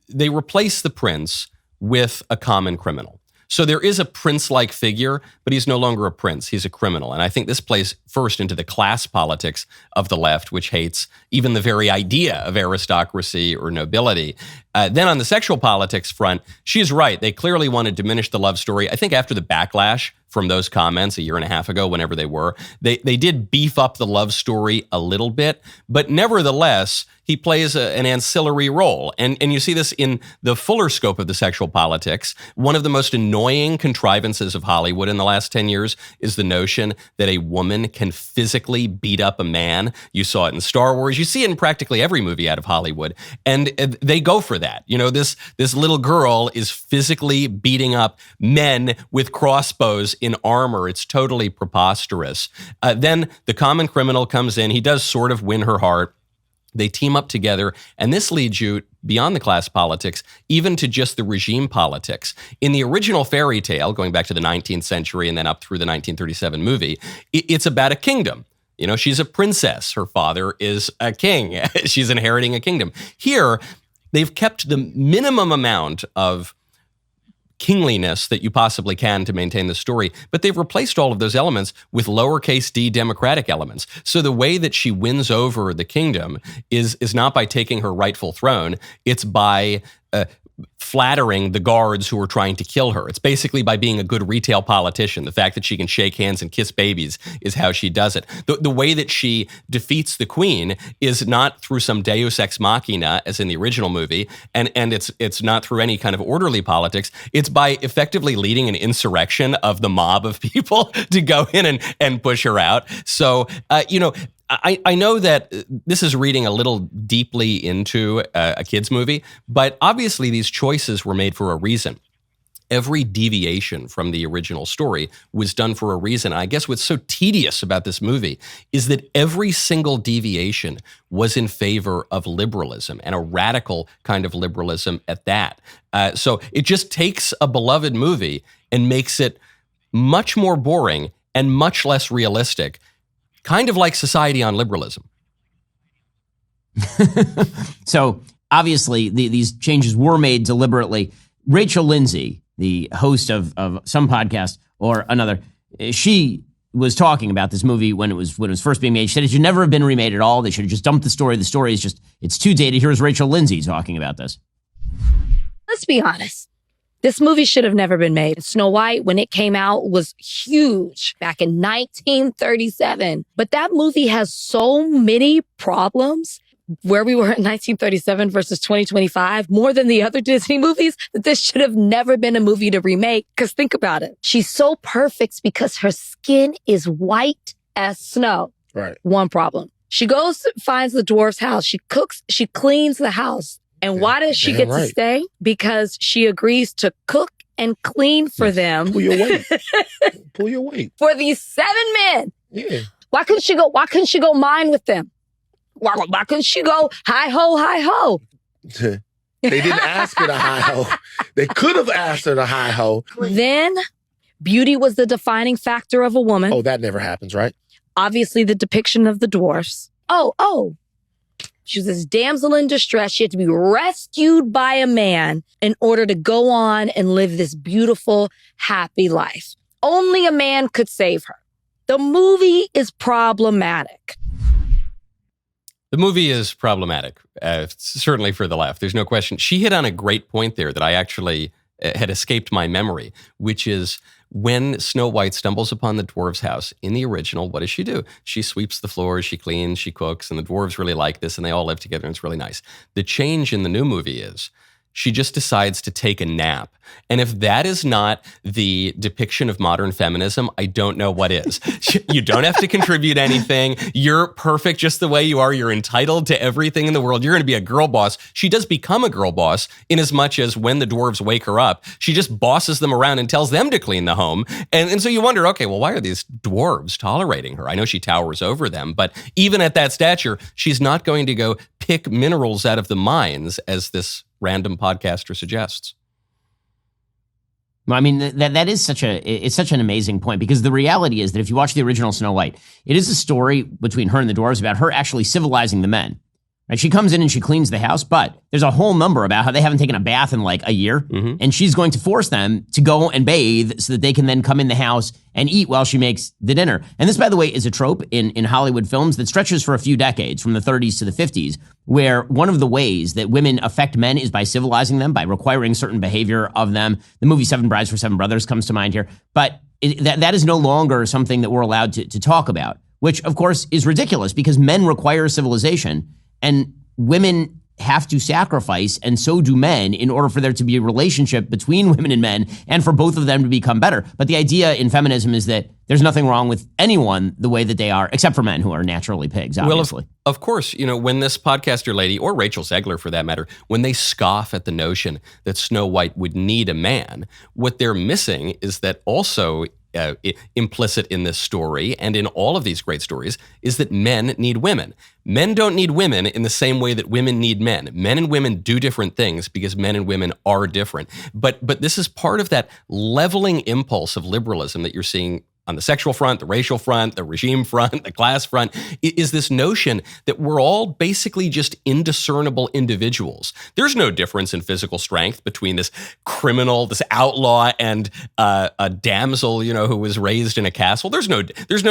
They replace the prince with a common criminal. So there is a prince-like figure, but he's no longer a prince. He's a criminal. And I think this plays first into the class politics of the left, which hates even the very idea of aristocracy or nobility. Then on the sexual politics front, she's right. They clearly want to diminish the love story. I think after the backlash from those comments a year and a half ago, whenever they were, they did beef up the love story a little bit. But nevertheless, he plays an ancillary role. And you see this in the fuller scope of the sexual politics. One of the most annoying contrivances of Hollywood in the last 10 years is the notion that a woman can physically beat up a man. You saw it in Star Wars. You see it in practically every movie out of Hollywood. And they go for that. This little girl is physically beating up men with crossbows in armor. It's totally preposterous. Then the common criminal comes in. He does sort of win her heart. They team up together, and this leads you beyond the class politics, even to just the regime politics. In the original fairy tale, going back to the 19th century and then up through the 1937 movie, it's about a kingdom. She's a princess. Her father is a king. She's inheriting a kingdom. Here, they've kept the minimum amount of kingliness that you possibly can to maintain the story, but they've replaced all of those elements with lowercase d democratic elements. So the way that she wins over the kingdom is not by taking her rightful throne, it's by flattering the guards who are trying to kill her. It's basically by being a good retail politician. The fact that she can shake hands and kiss babies is how she does it. The way that she defeats the queen is not through some deus ex machina, as in the original movie, and it's not through any kind of orderly politics. It's by effectively leading an insurrection of the mob of people to go in and push her out. So, I know that this is reading a little deeply into a kid's movie, but obviously these choices were made for a reason. Every deviation from the original story was done for a reason. I guess what's so tedious about this movie is that every single deviation was in favor of liberalism, and a radical kind of liberalism at that. So it just takes a beloved movie and makes it much more boring and much less realistic. Kind of like Society on Liberalism. So obviously these changes were made deliberately. Rachel Lindsay, the host of some podcast or another, she was talking about this movie when it was first being made. She said it should never have been remade at all. They should have just dumped the story. The story is it's too dated. Here's Rachel Lindsay talking about this. Let's be honest. This movie should have never been made. Snow White, when it came out, was huge back in 1937. But that movie has so many problems where we were in 1937 versus 2025, more than the other Disney movies, that this should have never been a movie to remake. Because think about it. She's so perfect because her skin is white as snow. Right. One problem. She goes, finds the dwarf's house. She cooks, she cleans the house. And why does she get to stay? Because she agrees to cook and clean for them. Pull your weight. Pull your weight. For these 7 men. Yeah. Why couldn't she go mine with them? Why couldn't she go hi ho, hi ho? They didn't ask her to hi ho. They could have asked her to hi ho. Then beauty was the defining factor of a woman. Oh, that never happens, right? Obviously, the depiction of the dwarfs. Oh. She was this damsel in distress. She had to be rescued by a man in order to go on and live this beautiful, happy life. Only a man could save her. The movie is problematic. The movie is problematic, certainly for the left. There's no question. She hit on a great point there that I actually had escaped my memory, which is when Snow White stumbles upon the dwarves' house in the original, what does she do? She sweeps the floors, she cleans, she cooks, and the dwarves really like this, and they all live together, and it's really nice. The change in the new movie is she just decides to take a nap. And if that is not the depiction of modern feminism, I don't know what is. You don't have to contribute anything. You're perfect just the way you are. You're entitled to everything in the world. You're going to be a girl boss. She does become a girl boss in as much as when the dwarves wake her up, she just bosses them around and tells them to clean the home. And so you wonder, okay, well, why are these dwarves tolerating her? I know she towers over them, but even at that stature, she's not going to go pick minerals out of the mines, as this random podcaster suggests. Well, I mean, that is such an amazing point, because the reality is that if you watch the original Snow White, it is a story between her and the dwarves about her actually civilizing the men. Right? She comes in and she cleans the house, but there's a whole number about how they haven't taken a bath in like a year, and she's going to force them to go and bathe so that they can then come in the house and eat while she makes the dinner. And this, by the way, is a trope in Hollywood films that stretches for a few decades, from the 30s to the 50s, where one of the ways that women affect men is by civilizing them, by requiring certain behavior of them. The movie Seven Brides for Seven Brothers comes to mind here. But that is no longer something that we're allowed to talk about, which, of course, is ridiculous, because men require civilization and women have to sacrifice, and so do men, in order for there to be a relationship between women and men and for both of them to become better. But the idea in feminism is that there's nothing wrong with anyone the way that they are, except for men who are naturally pigs, obviously. Well, of course, when this podcaster lady, or Rachel Zegler for that matter, when they scoff at the notion that Snow White would need a man, what they're missing is that also implicit in this story and in all of these great stories is that men need women. Men don't need women in the same way that women need men. Men and women do different things because men and women are different. But this is part of that leveling impulse of liberalism that you're seeing on the sexual front, the racial front, the regime front, the class front, is this notion that we're all basically just indiscernible individuals. There's no difference in physical strength between this criminal, this outlaw, and a damsel, who was raised in a castle. There's no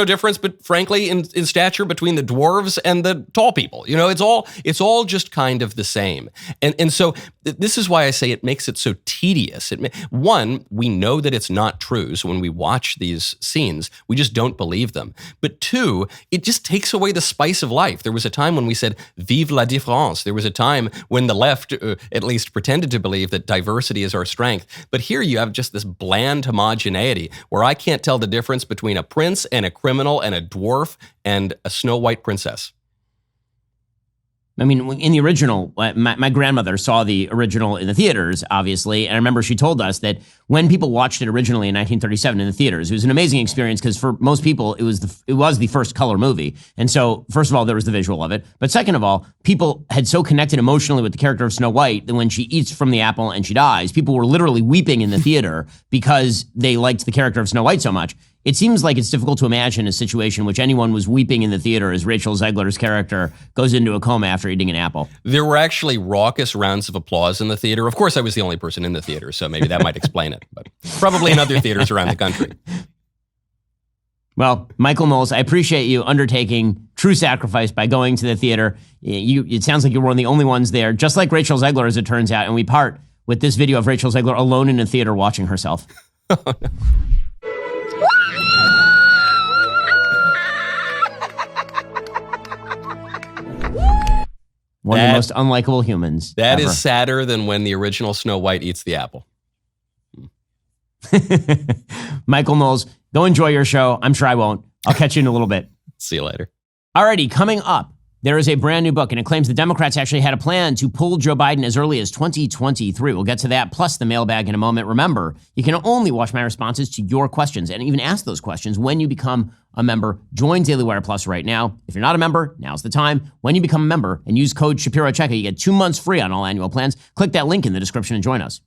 difference, but frankly, in stature between the dwarves and the tall people. It's all just kind of the same. And so this is why I say it makes it so tedious. One, we know that it's not true, so when we watch these scenes, we just don't believe them. But two, it just takes away the spice of life. There was a time when we said, vive la différence. There was a time when the left at least pretended to believe that diversity is our strength. But here you have just this bland homogeneity where I can't tell the difference between a prince and a criminal and a dwarf and a Snow White princess. I mean, in the original, my grandmother saw the original in the theaters, obviously, and I remember she told us that when people watched it originally in 1937 in the theaters, it was an amazing experience because for most people, it was the first color movie. And so, first of all, there was the visual of it. But second of all, people had so connected emotionally with the character of Snow White that when she eats from the apple and she dies, people were literally weeping in the theater because they liked the character of Snow White so much. It seems like it's difficult to imagine a situation in which anyone was weeping in the theater as Rachel Zegler's character goes into a coma after eating an apple. There were actually raucous rounds of applause in the theater. Of course, I was the only person in the theater, so maybe that might explain it, but probably in other theaters around the country. Well, Michael Knowles, I appreciate you undertaking true sacrifice by going to the theater. It sounds like you're one of the only ones there, just like Rachel Zegler, as it turns out, and we part with this video of Rachel Zegler alone in a theater watching herself. Oh, no. One of the most unlikable humans That ever. is sadder than when the original Snow White eats the apple. Michael Knowles, go enjoy your show. I'm sure I won't. I'll catch you in a little bit. See you later. Alrighty, coming up, There is a brand new book, and it claims the Democrats actually had a plan to pull Joe Biden as early as 2023. We'll get to that, plus the mailbag in a moment. Remember, you can only watch my responses to your questions and even ask those questions when you become a member. Join Daily Wire Plus right now. If you're not a member, now's the time. When you become a member and use code Shapiro at checkout, you get 2 months free on all annual plans. Click that link in the description and join us.